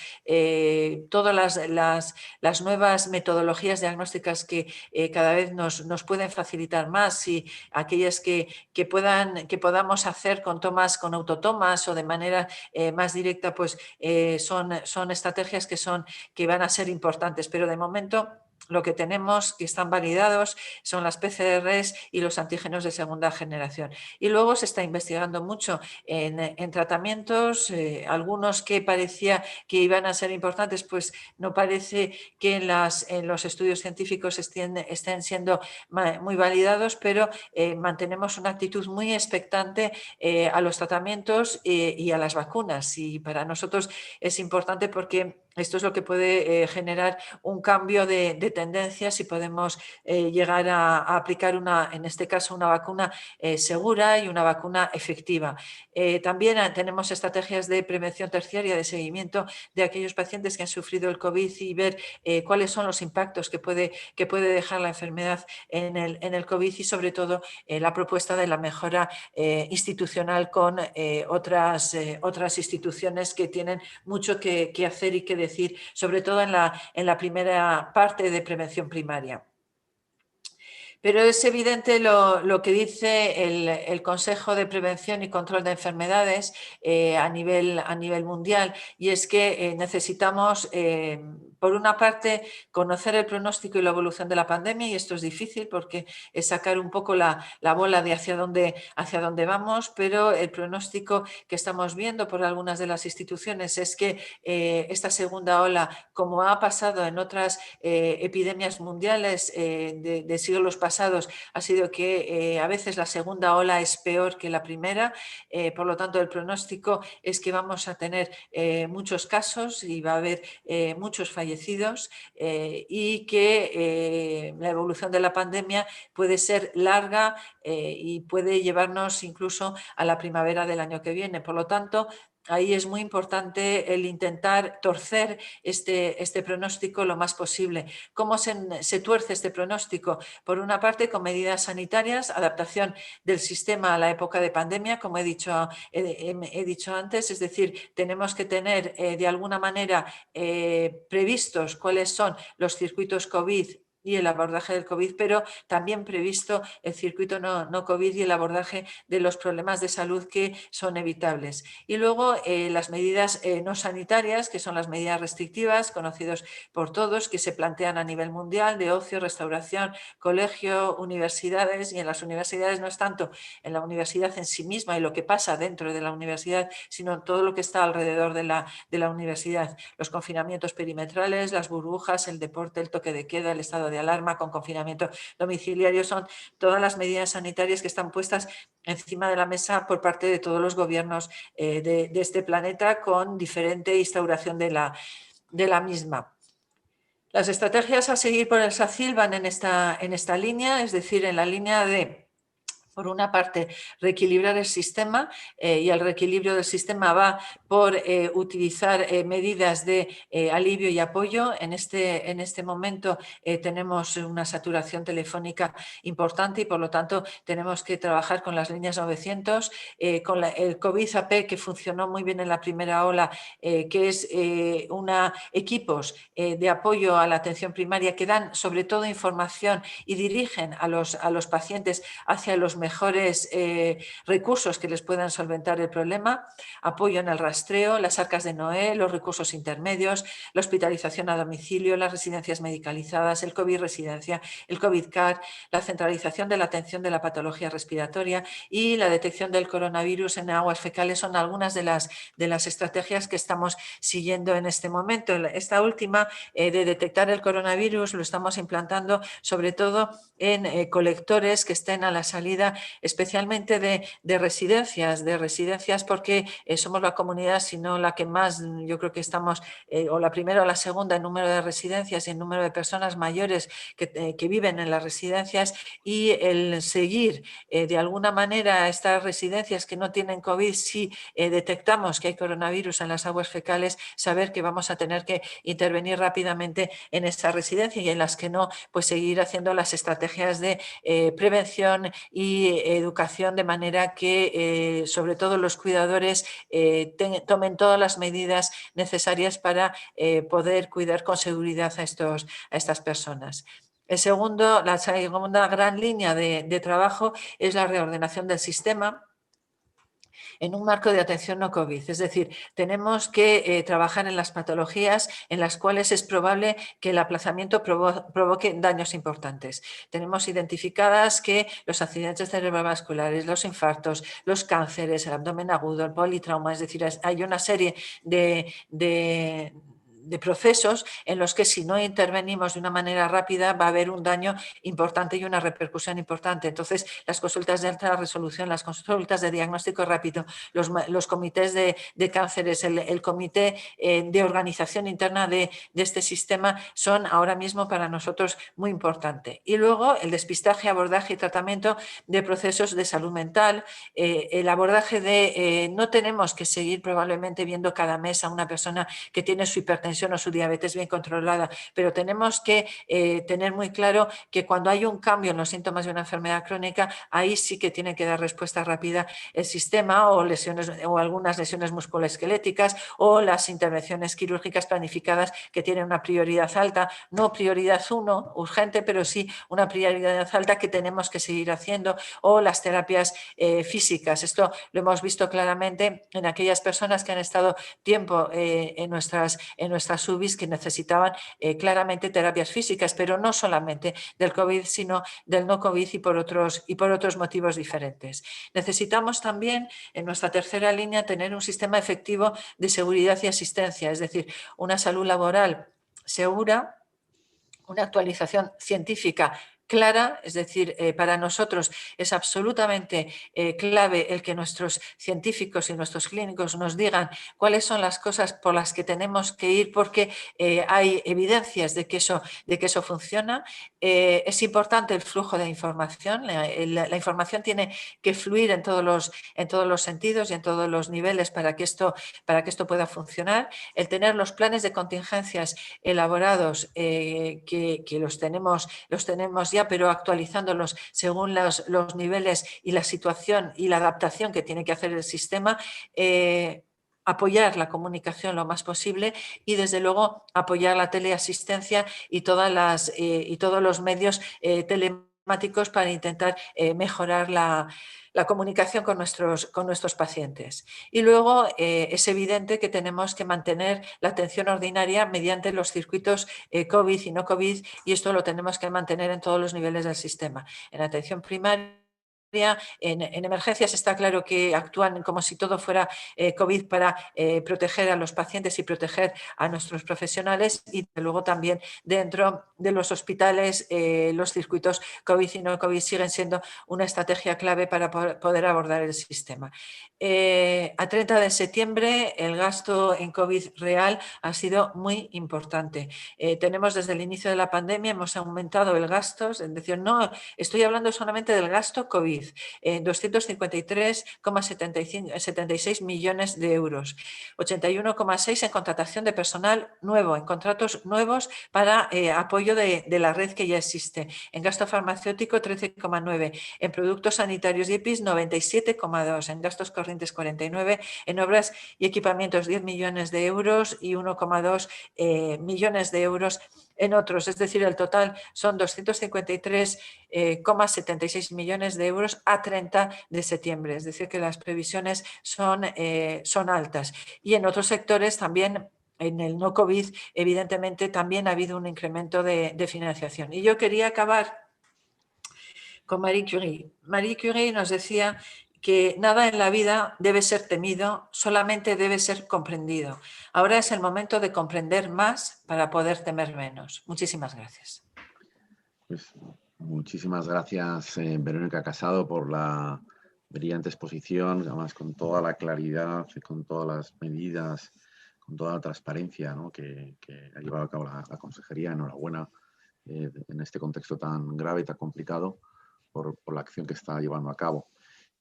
todas las nuevas metodologías diagnósticas que cada vez nos pueden facilitar más, y aquellas que podamos hacer con autotomas o de manera más directa, pues son estrategias que van a ser importantes, pero de momento lo que tenemos que están validados son las PCRs y los antígenos de segunda generación. Y luego se está investigando mucho en tratamientos, algunos que parecía que iban a ser importantes, pues no parece que en los estudios científicos estén siendo muy validados, pero mantenemos una actitud muy expectante a los tratamientos y a las vacunas. Y para nosotros es importante porque esto es lo que puede generar un cambio de tendencia si podemos llegar a aplicar en este caso, una vacuna segura y una vacuna efectiva. También tenemos estrategias de prevención terciaria, de seguimiento de aquellos pacientes que han sufrido el COVID y ver cuáles son los impactos que puede dejar la enfermedad en el COVID, y sobre todo la propuesta de la mejora institucional con otras instituciones que tienen mucho que hacer y que decir, sobre todo en la primera parte de prevención primaria. Pero es evidente lo que dice el Consejo de Prevención y Control de Enfermedades a nivel mundial, y es que necesitamos, por una parte, conocer el pronóstico y la evolución de la pandemia, y esto es difícil porque es sacar un poco la bola de hacia dónde vamos, pero el pronóstico que estamos viendo por algunas de las instituciones es que esta segunda ola, como ha pasado en otras epidemias mundiales de siglos pasados, ha sido que a veces la segunda ola es peor que la primera, por lo tanto el pronóstico es que vamos a tener muchos casos y va a haber muchos fallecidos, y que la evolución de la pandemia puede ser larga y puede llevarnos incluso a la primavera del año que viene. Por lo tanto, ahí es muy importante el intentar torcer este pronóstico lo más posible. ¿Cómo se tuerce este pronóstico? Por una parte, con medidas sanitarias, adaptación del sistema a la época de pandemia, como he dicho antes, es decir, tenemos que tener de alguna manera previstos cuáles son los circuitos COVID y el abordaje del COVID, pero también previsto el circuito no COVID y el abordaje de los problemas de salud que son evitables. Y luego las medidas no sanitarias, que son las medidas restrictivas, conocidos por todos, que se plantean a nivel mundial, de ocio, restauración, colegio, universidades. Y en las universidades no es tanto en la universidad en sí misma y lo que pasa dentro de la universidad, sino todo lo que está alrededor de la universidad. Los confinamientos perimetrales, las burbujas, el deporte, el toque de queda, el estado de de alarma, con confinamiento domiciliario. Son todas las medidas sanitarias que están puestas encima de la mesa por parte de todos los gobiernos de este planeta, con diferente instauración de la misma. Las estrategias a seguir por el SACIL van en esta línea, es decir, en la línea de, por una parte, reequilibrar el sistema, y el reequilibrio del sistema va por utilizar medidas de alivio y apoyo. En este momento tenemos una saturación telefónica importante y, por lo tanto, tenemos que trabajar con las líneas 900, con el COVID AP, que funcionó muy bien en la primera ola, que es equipos de apoyo a la atención primaria que dan sobre todo información y dirigen a los pacientes hacia los mejores recursos que les puedan solventar el problema, apoyo en el rastreo, las arcas de Noé, los recursos intermedios, la hospitalización a domicilio, las residencias medicalizadas, el COVID residencia, el COVID CAR, la centralización de la atención de la patología respiratoria y la detección del coronavirus en aguas fecales son algunas de las estrategias que estamos siguiendo en este momento. Esta última de detectar el coronavirus lo estamos implantando sobre todo en colectores que estén a la salida, especialmente de residencias, porque somos la comunidad, si no la que más, yo creo que estamos, o la primera o la segunda en número de residencias y en número de personas mayores que viven en las residencias, y el seguir de alguna manera estas residencias que no tienen COVID, si detectamos que hay coronavirus en las aguas fecales, saber que vamos a tener que intervenir rápidamente en esa residencia, y en las que no, pues seguir haciendo las estrategias de prevención y educación, de manera que sobre todo los cuidadores tomen todas las medidas necesarias para poder cuidar con seguridad a estas personas. La segunda gran línea de trabajo es la reordenación del sistema en un marco de atención no COVID. Es decir, tenemos que trabajar en las patologías en las cuales es probable que el aplazamiento provoque daños importantes. Tenemos identificadas que los accidentes cerebrovasculares, los infartos, los cánceres, el abdomen agudo, el politrauma, es decir, hay una serie de procesos en los que, si no intervenimos de una manera rápida, va a haber un daño importante y una repercusión importante. Entonces, las consultas de alta resolución, las consultas de diagnóstico rápido, los comités de cánceres, el comité de organización interna de este sistema son ahora mismo para nosotros muy importante. Y luego el despistaje, abordaje y tratamiento de procesos de salud mental, el abordaje de no tenemos que seguir probablemente viendo cada mes a una persona que tiene su hipertensión o su diabetes bien controlada, pero tenemos que tener muy claro que cuando hay un cambio en los síntomas de una enfermedad crónica, ahí sí que tiene que dar respuesta rápida el sistema, o algunas lesiones musculoesqueléticas, o las intervenciones quirúrgicas planificadas que tienen una prioridad alta, no prioridad 1 urgente, pero sí una prioridad alta que tenemos que seguir haciendo, o las terapias físicas. Esto lo hemos visto claramente en aquellas personas que han estado tiempo en nuestras UBIs, que necesitaban claramente terapias físicas, pero no solamente del COVID, sino del no COVID y por otros motivos diferentes. Necesitamos también, en nuestra tercera línea, tener un sistema efectivo de seguridad y asistencia, es decir, una salud laboral segura, una actualización científica clara, es decir, para nosotros es absolutamente clave el que nuestros científicos y nuestros clínicos nos digan cuáles son las cosas por las que tenemos que ir, porque hay evidencias de que eso funciona. Es importante el flujo de información. La información tiene que fluir en todos los sentidos y en todos los niveles para que esto pueda funcionar. El tener los planes de contingencias elaborados, que los tenemos ya, pero actualizándolos según los niveles y la situación y la adaptación que tiene que hacer el sistema. Apoyar la comunicación lo más posible y, desde luego, apoyar la teleasistencia y todos los medios telemáticos para intentar mejorar la comunicación con nuestros pacientes. Y luego es evidente que tenemos que mantener la atención ordinaria mediante los circuitos COVID y no COVID, y esto lo tenemos que mantener en todos los niveles del sistema, en atención primaria, En emergencias está claro que actúan como si todo fuera COVID para proteger a los pacientes y proteger a nuestros profesionales, y luego también dentro de los hospitales los circuitos COVID y no COVID siguen siendo una estrategia clave para poder abordar el sistema. A 30 de septiembre el gasto en COVID real ha sido muy importante. Tenemos desde el inicio de la pandemia, hemos aumentado el gasto, es decir, no estoy hablando solamente del gasto COVID, 253,76 millones de euros, 81,6 en contratación de personal nuevo, en contratos nuevos para apoyo de la red que ya existe, en gasto farmacéutico 13,9, en productos sanitarios y EPIs 97,2, en gastos corrientes 49, en obras y equipamientos 10 millones de euros y 1,2 millones de euros en otros, es decir, el total son 253,76 millones de euros a 30 de septiembre, es decir, que las previsiones son altas. Y en otros sectores también, en el no COVID, evidentemente también ha habido un incremento de financiación. Y yo quería acabar con Marie Curie. Marie Curie nos decía que nada en la vida debe ser temido, solamente debe ser comprendido. Ahora es el momento de comprender más para poder temer menos. Muchísimas gracias. Pues muchísimas gracias, Verónica Casado, por la brillante exposición, además con toda la claridad y con todas las medidas, con toda la transparencia, ¿no?, que ha llevado a cabo la consejería. Enhorabuena en este contexto tan grave y tan complicado por la acción que está llevando a cabo.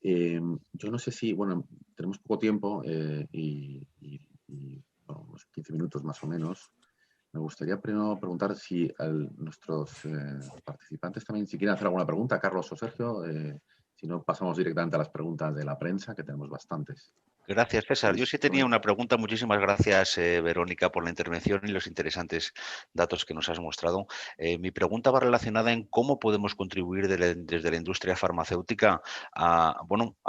Yo no sé si, bueno, tenemos poco tiempo y bueno, unos 15 minutos más o menos. Me gustaría primero preguntar si nuestros participantes también, si quieren hacer alguna pregunta, Carlos o Sergio, si no pasamos directamente a las preguntas de la prensa, que tenemos bastantes. Gracias, César. Yo sí tenía una pregunta. Muchísimas gracias, Verónica, por la intervención y los interesantes datos que nos has mostrado. Mi pregunta va relacionada en cómo podemos contribuir desde la industria farmacéutica a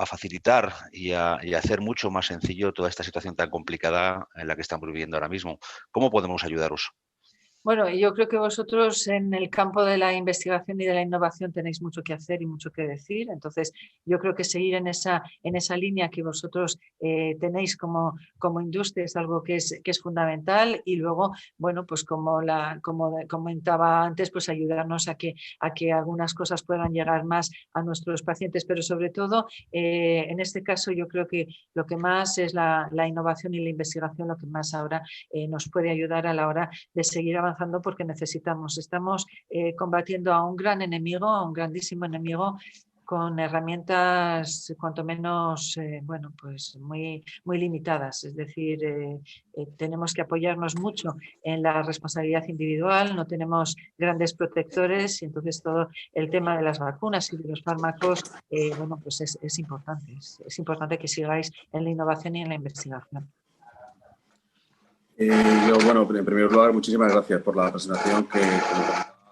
facilitar y a hacer mucho más sencillo toda esta situación tan complicada en la que estamos viviendo ahora mismo. ¿Cómo podemos ayudaros? Bueno, yo creo que vosotros en el campo de la investigación y de la innovación tenéis mucho que hacer y mucho que decir. Entonces, yo creo que seguir en esa línea que vosotros tenéis como industria es algo que es fundamental. Y luego, bueno, pues como comentaba antes, pues ayudarnos a que algunas cosas puedan llegar más a nuestros pacientes. Pero sobre todo, en este caso, yo creo que lo que más es la innovación y la investigación, lo que más ahora nos puede ayudar a la hora de seguir avanzando, porque estamos combatiendo a un gran enemigo, a un grandísimo enemigo, con herramientas cuanto menos bueno, pues muy limitadas. Es decir, tenemos que apoyarnos mucho en la responsabilidad individual, no tenemos grandes protectores, y entonces todo el tema de las vacunas y de los fármacos, bueno, pues es importante. Es importante que sigáis en la innovación y en la investigación. Bueno, en primer lugar, muchísimas gracias por la presentación que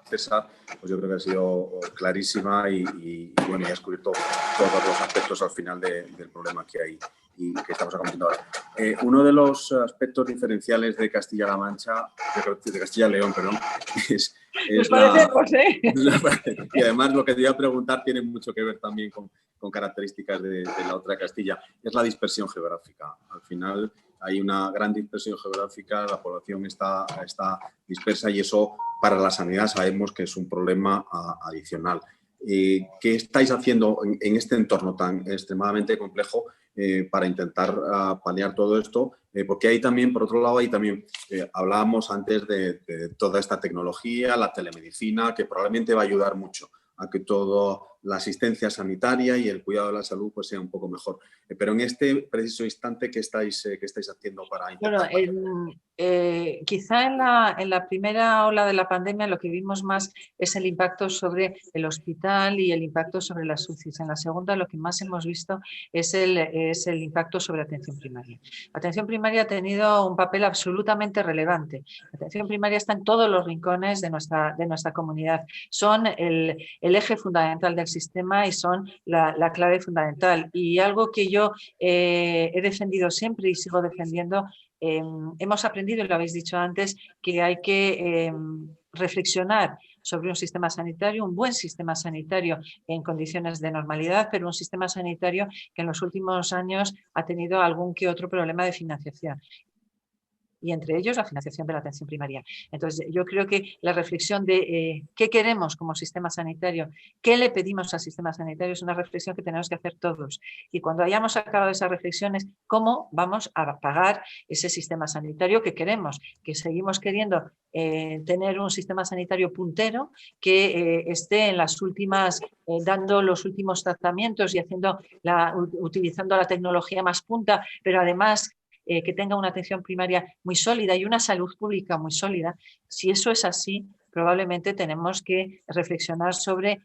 César, pues yo creo que ha sido clarísima y bueno, ya has cubierto todos los aspectos al final del problema que hay y que estamos acometiendo ahora. Uno de los aspectos diferenciales de Castilla-La Mancha, de Castilla y León, perdón, es parecemos, ¿eh? Y además lo que te iba a preguntar tiene mucho que ver también con características de la otra Castilla, es la dispersión geográfica. Al final hay una gran dispersión geográfica, la población está dispersa y eso para la sanidad sabemos que es un problema adicional. ¿Qué estáis haciendo en este entorno tan extremadamente complejo para intentar paliar todo esto? Porque hay también, por otro lado, hablábamos antes de toda esta tecnología, la telemedicina, que probablemente va a ayudar mucho a que toda la asistencia sanitaria y el cuidado de la salud pues sea un poco mejor. Pero en este preciso instante, ¿qué estáis haciendo para intentar? Bueno, quizá en la primera ola de la pandemia lo que vimos más es el impacto sobre el hospital y el impacto sobre las UCIs. En la segunda lo que más hemos visto es el impacto sobre la atención primaria. La atención primaria ha tenido un papel absolutamente relevante. La atención primaria está en todos los rincones de nuestra comunidad. Son el eje fundamental del sistema y son la clave fundamental. Y algo que yo he defendido siempre y sigo defendiendo, hemos aprendido, y lo habéis dicho antes, que hay que reflexionar sobre un sistema sanitario, un buen sistema sanitario en condiciones de normalidad, pero un sistema sanitario que en los últimos años ha tenido algún que otro problema de financiación. Y entre ellos la financiación de la atención primaria. Entonces, yo creo que la reflexión de qué queremos como sistema sanitario, qué le pedimos al sistema sanitario, es una reflexión que tenemos que hacer todos. Y cuando hayamos acabado esas reflexiones, ¿cómo vamos a pagar ese sistema sanitario que queremos? Que seguimos queriendo tener un sistema sanitario puntero que esté en las últimas, dando los últimos tratamientos y utilizando la tecnología más punta, pero además que tenga una atención primaria muy sólida y una salud pública muy sólida. Si eso es así, probablemente tenemos que reflexionar sobre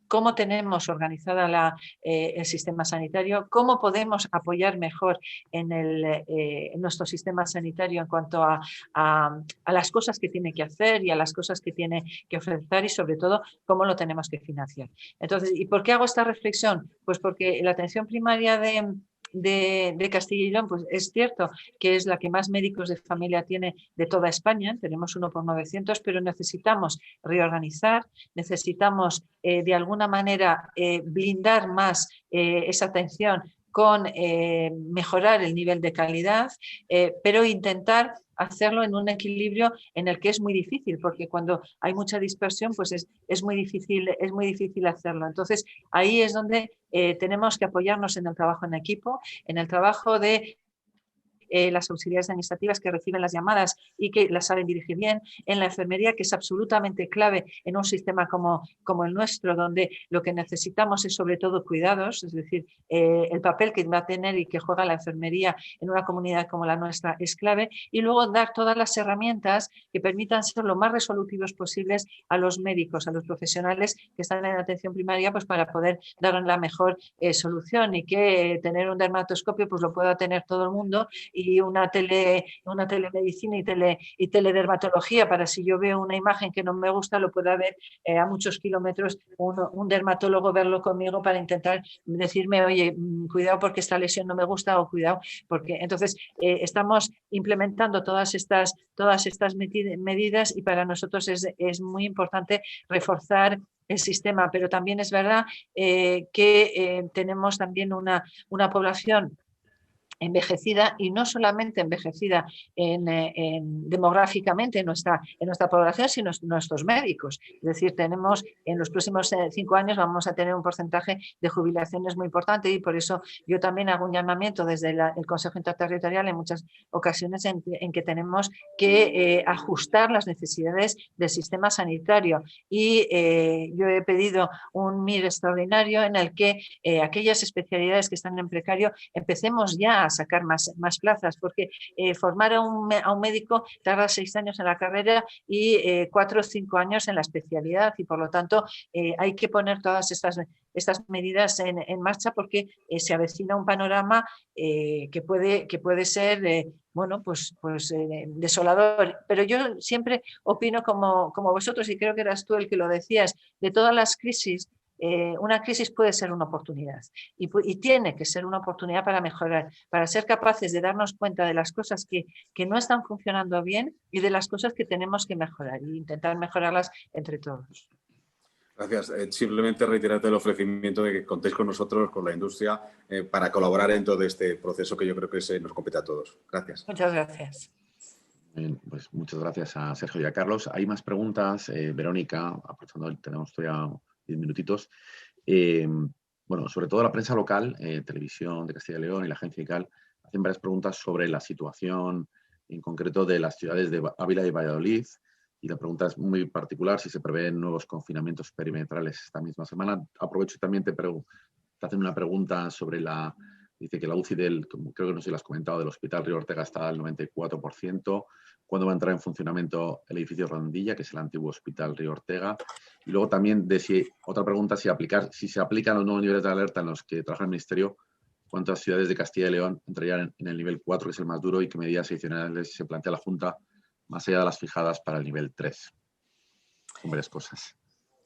cómo tenemos organizada el sistema sanitario, cómo podemos apoyar mejor en nuestro sistema sanitario en cuanto a las cosas que tiene que hacer y a las cosas que tiene que ofrecer y sobre todo cómo lo tenemos que financiar. Entonces, ¿y por qué hago esta reflexión? Pues porque la atención primaria de Castilla y León, pues es cierto que es la que más médicos de familia tiene de toda España, tenemos 1 por 900, pero necesitamos reorganizar, necesitamos de alguna manera blindar más esa atención con mejorar el nivel de calidad, pero intentar hacerlo en un equilibrio en el que es muy difícil, porque cuando hay mucha dispersión, pues es muy difícil hacerlo. Entonces, ahí es donde tenemos que apoyarnos en el trabajo en equipo, en el trabajo de las auxiliares administrativas que reciben las llamadas y que las saben dirigir bien, en la enfermería, que es absolutamente clave en un sistema como el nuestro, donde lo que necesitamos es sobre todo cuidados, es decir, el papel que va a tener y que juega la enfermería en una comunidad como la nuestra es clave, y luego dar todas las herramientas que permitan ser lo más resolutivos posibles a los médicos, a los profesionales que están en la atención primaria, pues para poder dar la mejor solución, y que tener un dermatoscopio pues lo pueda tener todo el mundo, y una telemedicina y teledermatología para si yo veo una imagen que no me gusta lo pueda ver a muchos kilómetros un dermatólogo, verlo conmigo para intentar decirme, oye, cuidado porque esta lesión no me gusta, o cuidado porque... Entonces, estamos implementando todas estas medidas, y para nosotros es muy importante reforzar el sistema, pero también es verdad que tenemos también una población envejecida, y no solamente envejecida demográficamente en nuestra población, sino en nuestros médicos. Es decir, tenemos en los próximos 5 años vamos a tener un porcentaje de jubilaciones muy importante, y por eso yo también hago un llamamiento desde el Consejo Interterritorial en muchas ocasiones en que tenemos que ajustar las necesidades del sistema sanitario, y yo he pedido un MIR extraordinario en el que aquellas especialidades que están en precario empecemos ya a sacar más plazas, porque formar a un médico tarda 6 años en la carrera y 4 o 5 años en la especialidad, y por lo tanto hay que poner todas estas medidas en marcha, porque se avecina un panorama que puede ser bueno, pues desolador. Pero yo siempre opino como vosotros, y creo que eras tú el que lo decías, de todas las crisis, una crisis puede ser una oportunidad, y tiene que ser una oportunidad para mejorar, para ser capaces de darnos cuenta de las cosas que no están funcionando bien y de las cosas que tenemos que mejorar, e intentar mejorarlas entre todos. Gracias. Simplemente reiterarte el ofrecimiento de que contéis con nosotros, con la industria, para colaborar en todo este proceso que yo creo que nos compete a todos. Gracias. Muchas gracias. Bien, pues muchas gracias a Sergio y a Carlos. Hay más preguntas. Verónica, aprovechando, tenemos todavía 10 minutitos. Bueno, sobre todo la prensa local, Televisión de Castilla y León y la Agencia ICAL, hacen varias preguntas sobre la situación en concreto de las ciudades de Ávila y Valladolid. Y la pregunta es muy particular, si se prevén nuevos confinamientos perimetrales esta misma semana. Aprovecho y también te hacen una pregunta sobre dice que la UCI como creo que no sé si lo has comentado, del Hospital Río Ortega está al 94%. ¿Cuándo va a entrar en funcionamiento el edificio Rondilla, que es el antiguo Hospital Río Ortega? Y luego también otra pregunta, si se aplican los nuevos niveles de alerta en los que trabaja el Ministerio, ¿cuántas ciudades de Castilla y León entrarían en el nivel 4, que es el más duro, y qué medidas adicionales se plantea la Junta más allá de las fijadas para el nivel 3? Son varias cosas.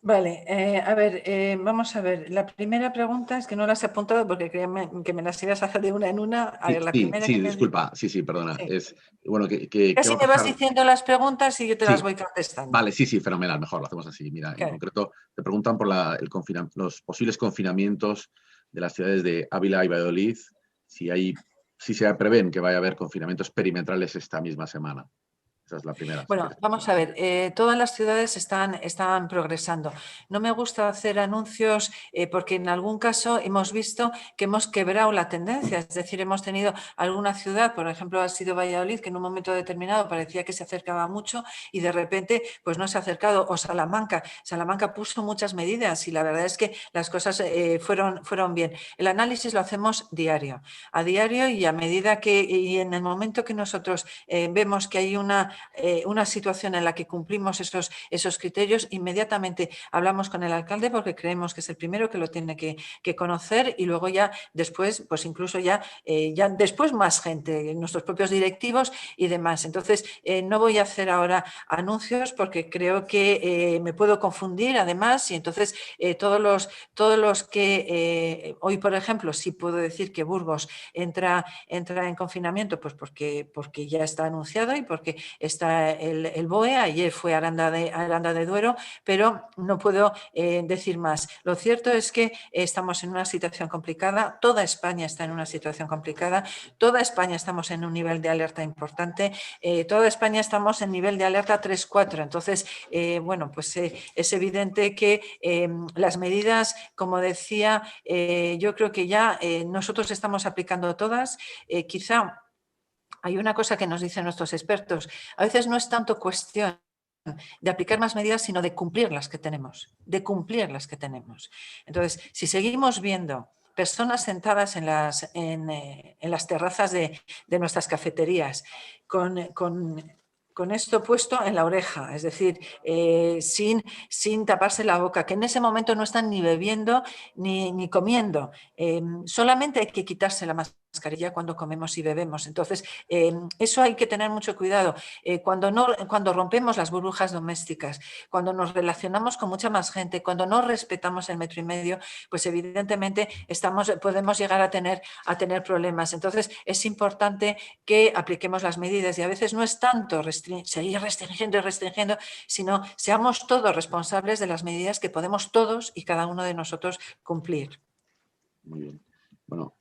Vale, a ver, vamos a ver. La primera pregunta es que no las he apuntado porque creía que me las ibas a hacer de una en una. A ver, la primera que Sí, me has dicho. disculpa. Sí, perdona. Sí. Es, bueno, ¿qué Casi va a me vas pasar? diciendo las preguntas y yo te las Sí, voy contestando. vale, sí, fenomenal, mejor, lo hacemos así. Mira, en Claro. concreto, te preguntan por los posibles confinamientos de las ciudades de Ávila y Valladolid, si se prevén que vaya a haber confinamientos perimetrales esta misma semana. Esa es la primera, si Bueno, quieres. vamos a ver, todas las ciudades están progresando. No me gusta hacer anuncios porque en algún caso hemos visto que hemos quebrado la tendencia, es decir, hemos tenido alguna ciudad, por ejemplo, ha sido Valladolid, que en un momento determinado parecía que se acercaba mucho y de repente pues no se ha acercado, o Salamanca. Salamanca puso muchas medidas y la verdad es que las cosas fueron bien. El análisis lo hacemos a diario y a medida y en el momento que nosotros vemos que hay una situación en la que cumplimos esos criterios, inmediatamente hablamos con el alcalde porque creemos que es el primero que lo tiene que conocer y luego ya después, pues incluso ya después más gente, nuestros propios directivos y demás. Entonces, no voy a hacer ahora anuncios porque creo que me puedo confundir además y entonces todos los que hoy, por ejemplo, sí puedo decir que Burgos entra en confinamiento, pues porque ya está anunciado y porque está el BOE, ayer fue Aranda de Duero, pero no puedo decir más. Lo cierto es que estamos en una situación complicada, toda España está en una situación complicada, toda España estamos en un nivel de alerta importante, toda España estamos en nivel de alerta 3-4, entonces, bueno, pues es evidente que las medidas, como decía, yo creo que ya nosotros estamos aplicando todas, quizá hay una cosa que nos dicen nuestros expertos, a veces no es tanto cuestión de aplicar más medidas, sino de cumplir las que tenemos, Entonces, si seguimos viendo personas sentadas en las terrazas de nuestras cafeterías con esto puesto en la oreja, es decir, sin taparse la boca, que en ese momento no están ni bebiendo ni comiendo, solamente hay que quitarse la mascarilla cuando comemos y bebemos. Entonces, eso hay que tener mucho cuidado. Cuando rompemos las burbujas domésticas, cuando nos relacionamos con mucha más gente, cuando no respetamos el 1,5 metros, pues evidentemente podemos llegar a tener problemas. Entonces, es importante que apliquemos las medidas y a veces no es tanto seguir restringiendo, sino seamos todos responsables de las medidas que podemos todos y cada uno de nosotros cumplir. Muy bien. Bueno,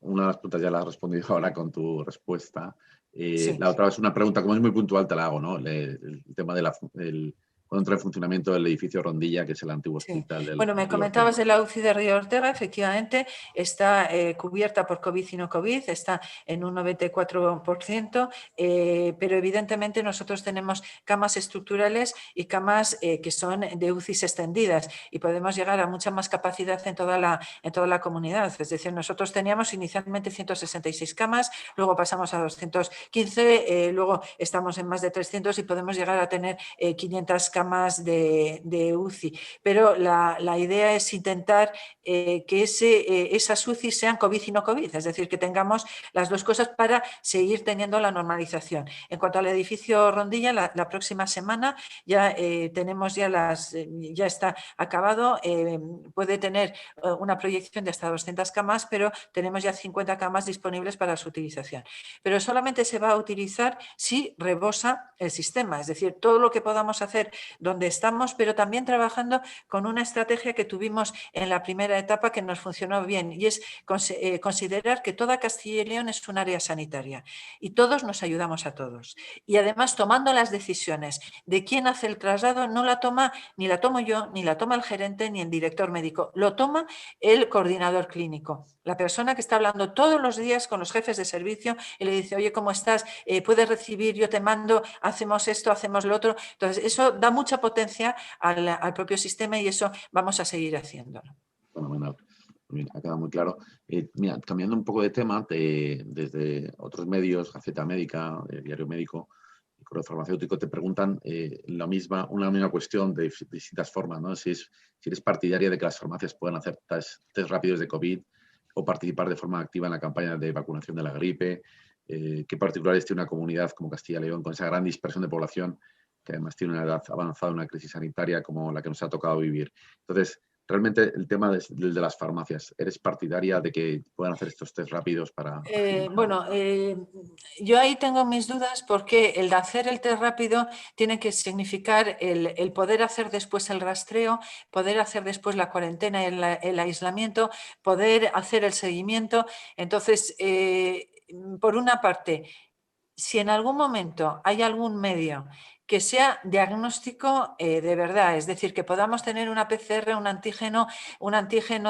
una de las preguntas ya la has respondido ahora con tu respuesta. Sí. La otra es una pregunta, como es muy puntual, te la hago, ¿no? El tema de cuando entra en funcionamiento el edificio Rondilla, que es el antiguo Sí. hospital del Bueno, me Río Ortega. comentabas de la UCI de Río Ortega, efectivamente, está cubierta por COVID y no COVID, está en un 94%, pero evidentemente nosotros tenemos camas estructurales y camas que son de UCIs extendidas y podemos llegar a mucha más capacidad en toda la comunidad. Es decir, nosotros teníamos inicialmente 166 camas, luego pasamos a 215, luego estamos en más de 300 y podemos llegar a tener 500 camas de UCI, pero la idea es intentar que esas UCI sean COVID y no COVID, es decir, que tengamos las dos cosas para seguir teniendo la normalización. En cuanto al edificio Rondilla, la próxima semana ya tenemos ya está acabado, puede tener una proyección de hasta 200 camas, pero tenemos ya 50 camas disponibles para su utilización. Pero solamente se va a utilizar si rebosa el sistema, es decir, todo lo que podamos hacer donde estamos, pero también trabajando con una estrategia que tuvimos en la primera etapa que nos funcionó bien y es considerar que toda Castilla y León es un área sanitaria y todos nos ayudamos a todos. Y además tomando las decisiones de quién hace el traslado no la toma, ni la tomo yo, ni la toma el gerente, ni el director médico, lo toma el coordinador clínico, la persona que está hablando todos los días con los jefes de servicio y le dice, oye, ¿cómo estás? ¿Puedes recibir? Yo te mando, hacemos esto, hacemos lo otro. Entonces, eso da mucha potencia al propio sistema y eso vamos a seguir haciéndolo. Fenomenal. Bien, ha quedado muy claro. Mira, cambiando un poco de tema, desde otros medios, Gaceta Médica, Diario Médico, Correo Farmacéutico, te preguntan una misma cuestión de distintas formas, ¿no? Si eres partidaria de que las farmacias puedan hacer test rápidos de COVID o participar de forma activa en la campaña de vacunación de la gripe. ¿Qué particulares tiene una comunidad como Castilla y León con esa gran dispersión de población que además tiene una edad avanzada, una crisis sanitaria como la que nos ha tocado vivir. Entonces, realmente el tema de las farmacias, ¿eres partidaria de que puedan hacer estos test rápidos para... Yo ahí tengo mis dudas porque el de hacer el test rápido tiene que significar el poder hacer después el rastreo, poder hacer después la cuarentena y el aislamiento, poder hacer el seguimiento. Entonces, por una parte, si en algún momento hay algún medio que sea diagnóstico de verdad, es decir, que podamos tener una PCR, un antígeno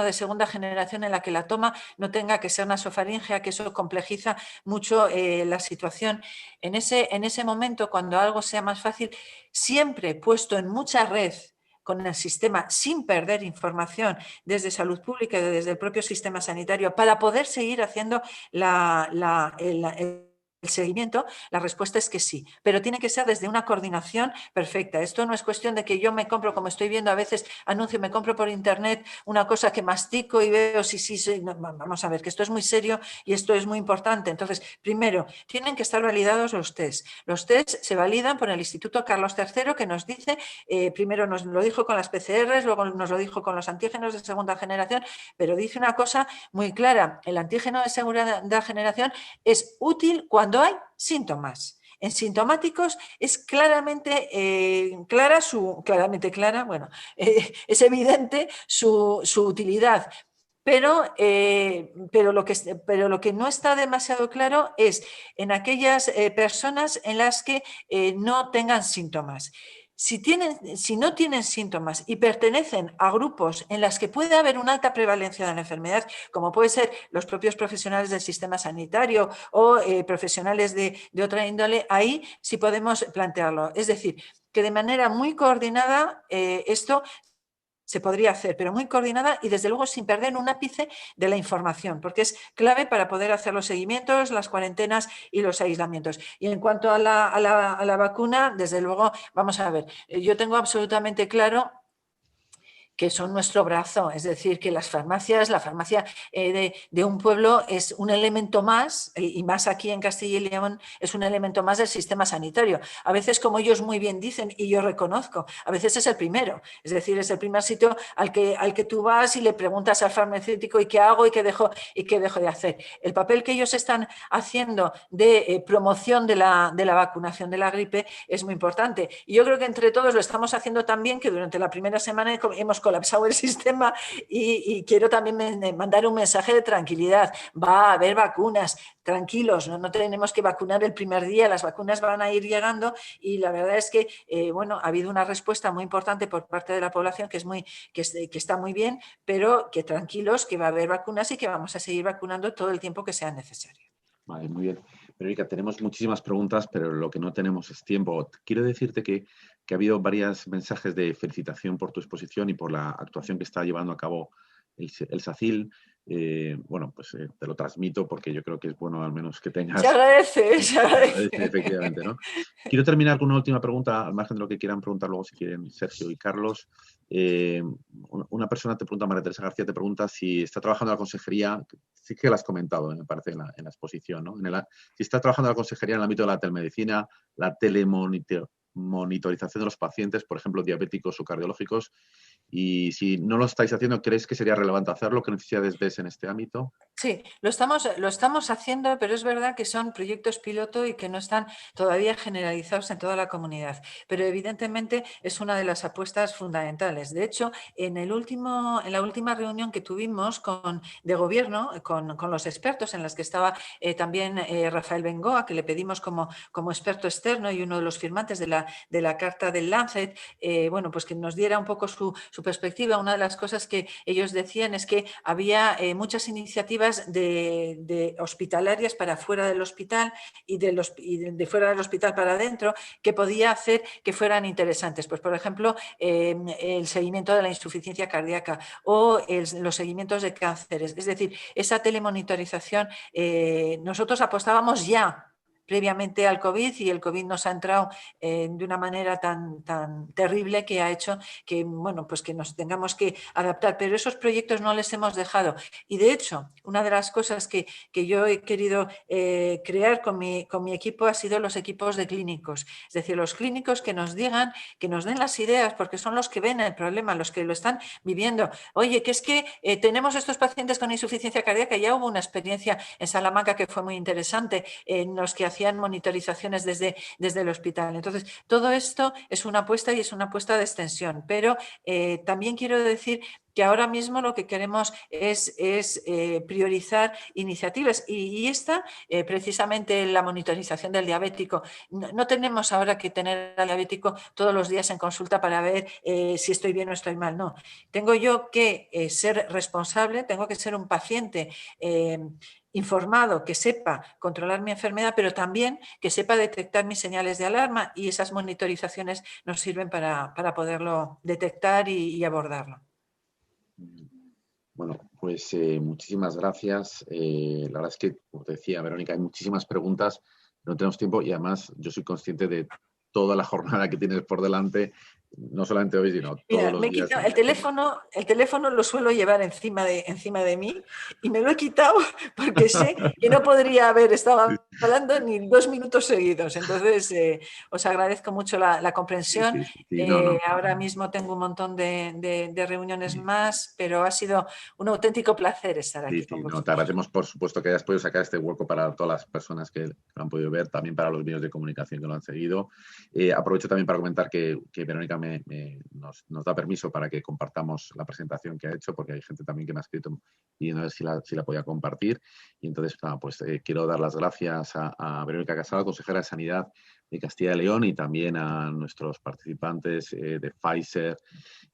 de segunda generación en la que la toma no tenga que ser nasofaringea, que eso complejiza mucho la situación. En ese momento, cuando algo sea más fácil, siempre puesto en mucha red con el sistema sin perder información desde salud pública y desde el propio sistema sanitario para poder seguir haciendo el seguimiento, la respuesta es que sí, pero tiene que ser desde una coordinación perfecta. Esto no es cuestión de que yo me compro, como estoy viendo a veces, anuncio, me compro por internet una cosa que mastico y veo si sí. No, vamos a ver, que esto es muy serio y esto es muy importante. Entonces, primero, tienen que estar validados los test. Los test se validan por el Instituto Carlos III, que nos dice, primero nos lo dijo con las PCRs, luego nos lo dijo con los antígenos de segunda generación, pero dice una cosa muy clara, el antígeno de segunda generación es útil cuando hay síntomas. En sintomáticos es claramente es evidente su utilidad. Pero lo que no está demasiado claro es en aquellas personas en las que no tengan síntomas. Si no tienen síntomas y pertenecen a grupos en los que puede haber una alta prevalencia de la enfermedad, como puede ser los propios profesionales del sistema sanitario o profesionales de otra índole, ahí sí podemos plantearlo. Es decir, que de manera muy coordinada esto se podría hacer, pero muy coordinada y desde luego sin perder un ápice de la información, porque es clave para poder hacer los seguimientos, las cuarentenas y los aislamientos. Y en cuanto a la vacuna, desde luego, vamos a ver, yo tengo absolutamente claro que son nuestro brazo, es decir, que la farmacia de un pueblo es un elemento más, y más aquí en Castilla y León, es un elemento más del sistema sanitario. A veces, como ellos muy bien dicen, y yo reconozco, a veces es el primero, es decir, es el primer sitio al que tú vas y le preguntas al farmacéutico ¿y qué hago y qué dejo de hacer? El papel que ellos están haciendo de promoción de la vacunación de la gripe es muy importante. Y yo creo que entre todos lo estamos haciendo tan bien que durante la primera semana hemos colapsado el sistema y quiero también mandar un mensaje de tranquilidad. Va a haber vacunas, tranquilos, no tenemos que vacunar el primer día, las vacunas van a ir llegando y la verdad es que ha habido una respuesta muy importante por parte de la población que está muy bien, pero que tranquilos, que va a haber vacunas y que vamos a seguir vacunando todo el tiempo que sea necesario. Vale, muy bien. Verónica, tenemos muchísimas preguntas, pero lo que no tenemos es tiempo. Quiero decirte que ha habido varios mensajes de felicitación por tu exposición y por la actuación que está llevando a cabo el SACIL. Te lo transmito porque yo creo que es bueno al menos que tengas... Se agradece. Efectivamente, ¿no? Quiero terminar con una última pregunta, al margen de lo que quieran preguntar luego si quieren Sergio y Carlos. Una persona te pregunta, María Teresa García, te pregunta si está trabajando en la consejería, sí que lo has comentado, me parece, en la exposición, ¿no? Si está trabajando en la consejería en el ámbito de la telemedicina, la telemonitorización de los pacientes, por ejemplo, diabéticos o cardiológicos, y si no lo estáis haciendo, ¿crees que sería relevante hacerlo? ¿Qué necesidades ves en este ámbito? Sí, lo estamos haciendo, pero es verdad que son proyectos piloto y que no están todavía generalizados en toda la comunidad. Pero evidentemente es una de las apuestas fundamentales. De hecho, en la última reunión que tuvimos de gobierno con los expertos, en las que estaba también Rafael Bengoa, que le pedimos como experto externo y uno de los firmantes de la carta del Lancet, pues que nos diera un poco su perspectiva. Una de las cosas que ellos decían es que había muchas iniciativas de hospitalarias para fuera del hospital y de fuera del hospital para adentro que podía hacer que fueran interesantes. Pues, por ejemplo, el seguimiento de la insuficiencia cardíaca o los seguimientos de cánceres. Es decir, esa telemonitorización, nosotros apostábamos ya previamente al COVID y el COVID nos ha entrado de una manera tan terrible que ha hecho que, bueno, pues que nos tengamos que adaptar. Pero esos proyectos no les hemos dejado. Y de hecho, una de las cosas que yo he querido crear con mi equipo ha sido los equipos de clínicos. Es decir, los clínicos que nos digan, que nos den las ideas, porque son los que ven el problema, los que lo están viviendo. Oye, que es que tenemos estos pacientes con insuficiencia cardíaca. Ya hubo una experiencia en Salamanca que fue muy interesante, en los que hacían monitorizaciones desde el hospital. Entonces, todo esto es una apuesta y es una apuesta de extensión. Pero también quiero decir que ahora mismo lo que queremos es priorizar iniciativas y esta, precisamente la monitorización del diabético. No tenemos ahora que tener al diabético todos los días en consulta para ver si estoy bien o estoy mal. No, tengo yo que ser responsable, tengo que ser un paciente informado, que sepa controlar mi enfermedad, pero también que sepa detectar mis señales de alarma, y esas monitorizaciones nos sirven para poderlo detectar y abordarlo. Bueno, pues muchísimas gracias. La verdad es que, como te decía, Verónica, hay muchísimas preguntas, no tenemos tiempo y además yo soy consciente de toda la jornada que tienes por delante, no solamente hoy, sino todos los días. El teléfono lo suelo llevar encima de mí y me lo he quitado porque sé que no podría haber estado hablando ni 2 minutos seguidos. Entonces, os agradezco mucho la comprensión. No. Ahora mismo tengo un montón de reuniones más, pero ha sido un auténtico placer estar aquí con vosotros. Te agradecemos, por supuesto, que hayas podido sacar este hueco para todas las personas que lo han podido ver, también para los medios de comunicación que lo han seguido. Aprovecho también para comentar que Verónica nos da permiso para que compartamos la presentación que ha hecho, porque hay gente también que me ha escrito pidiendo a ver si la podía compartir. Y entonces, pues quiero dar las gracias a Verónica Casado, consejera de Sanidad de Castilla y León, y también a nuestros participantes de Pfizer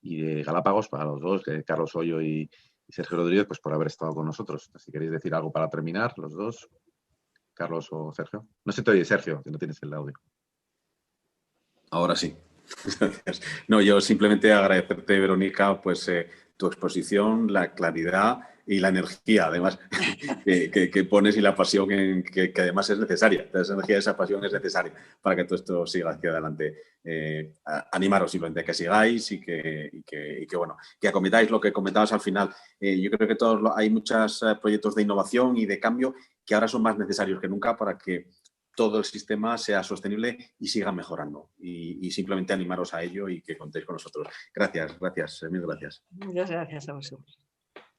y de Galápagos, para los dos, Carlos Hoyo y Sergio Rodríguez, pues por haber estado con nosotros. Si queréis decir algo para terminar, los dos, Carlos o Sergio. No se te oye, Sergio, que no tienes el audio. Ahora sí. Gracias. No, yo simplemente agradecerte, Verónica, pues tu exposición, la claridad y la energía, además, que pones, y la pasión que además es necesaria. Esa energía, esa pasión es necesaria para que todo esto siga hacia adelante. Animaros simplemente a que sigáis y que bueno, que acometáis lo que comentabas al final. Yo creo que hay muchos proyectos de innovación y de cambio que ahora son más necesarios que nunca para que todo el sistema sea sostenible y siga mejorando. Y simplemente animaros a ello y que contéis con nosotros. Gracias, mil gracias. Muchas gracias a vosotros.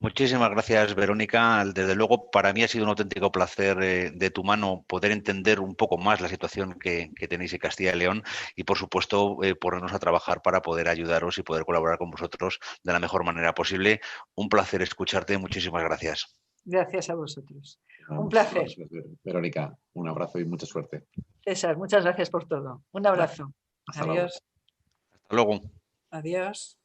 Muchísimas gracias, Verónica. Desde luego, para mí ha sido un auténtico placer de tu mano poder entender un poco más la situación que tenéis en Castilla y León y, por supuesto, ponernos a trabajar para poder ayudaros y poder colaborar con vosotros de la mejor manera posible. Un placer escucharte. Muchísimas gracias. Gracias a vosotros. Un placer. Verónica, un abrazo y mucha suerte. César, muchas gracias por todo. Un abrazo. Hasta Adiós. Hasta luego. Adiós.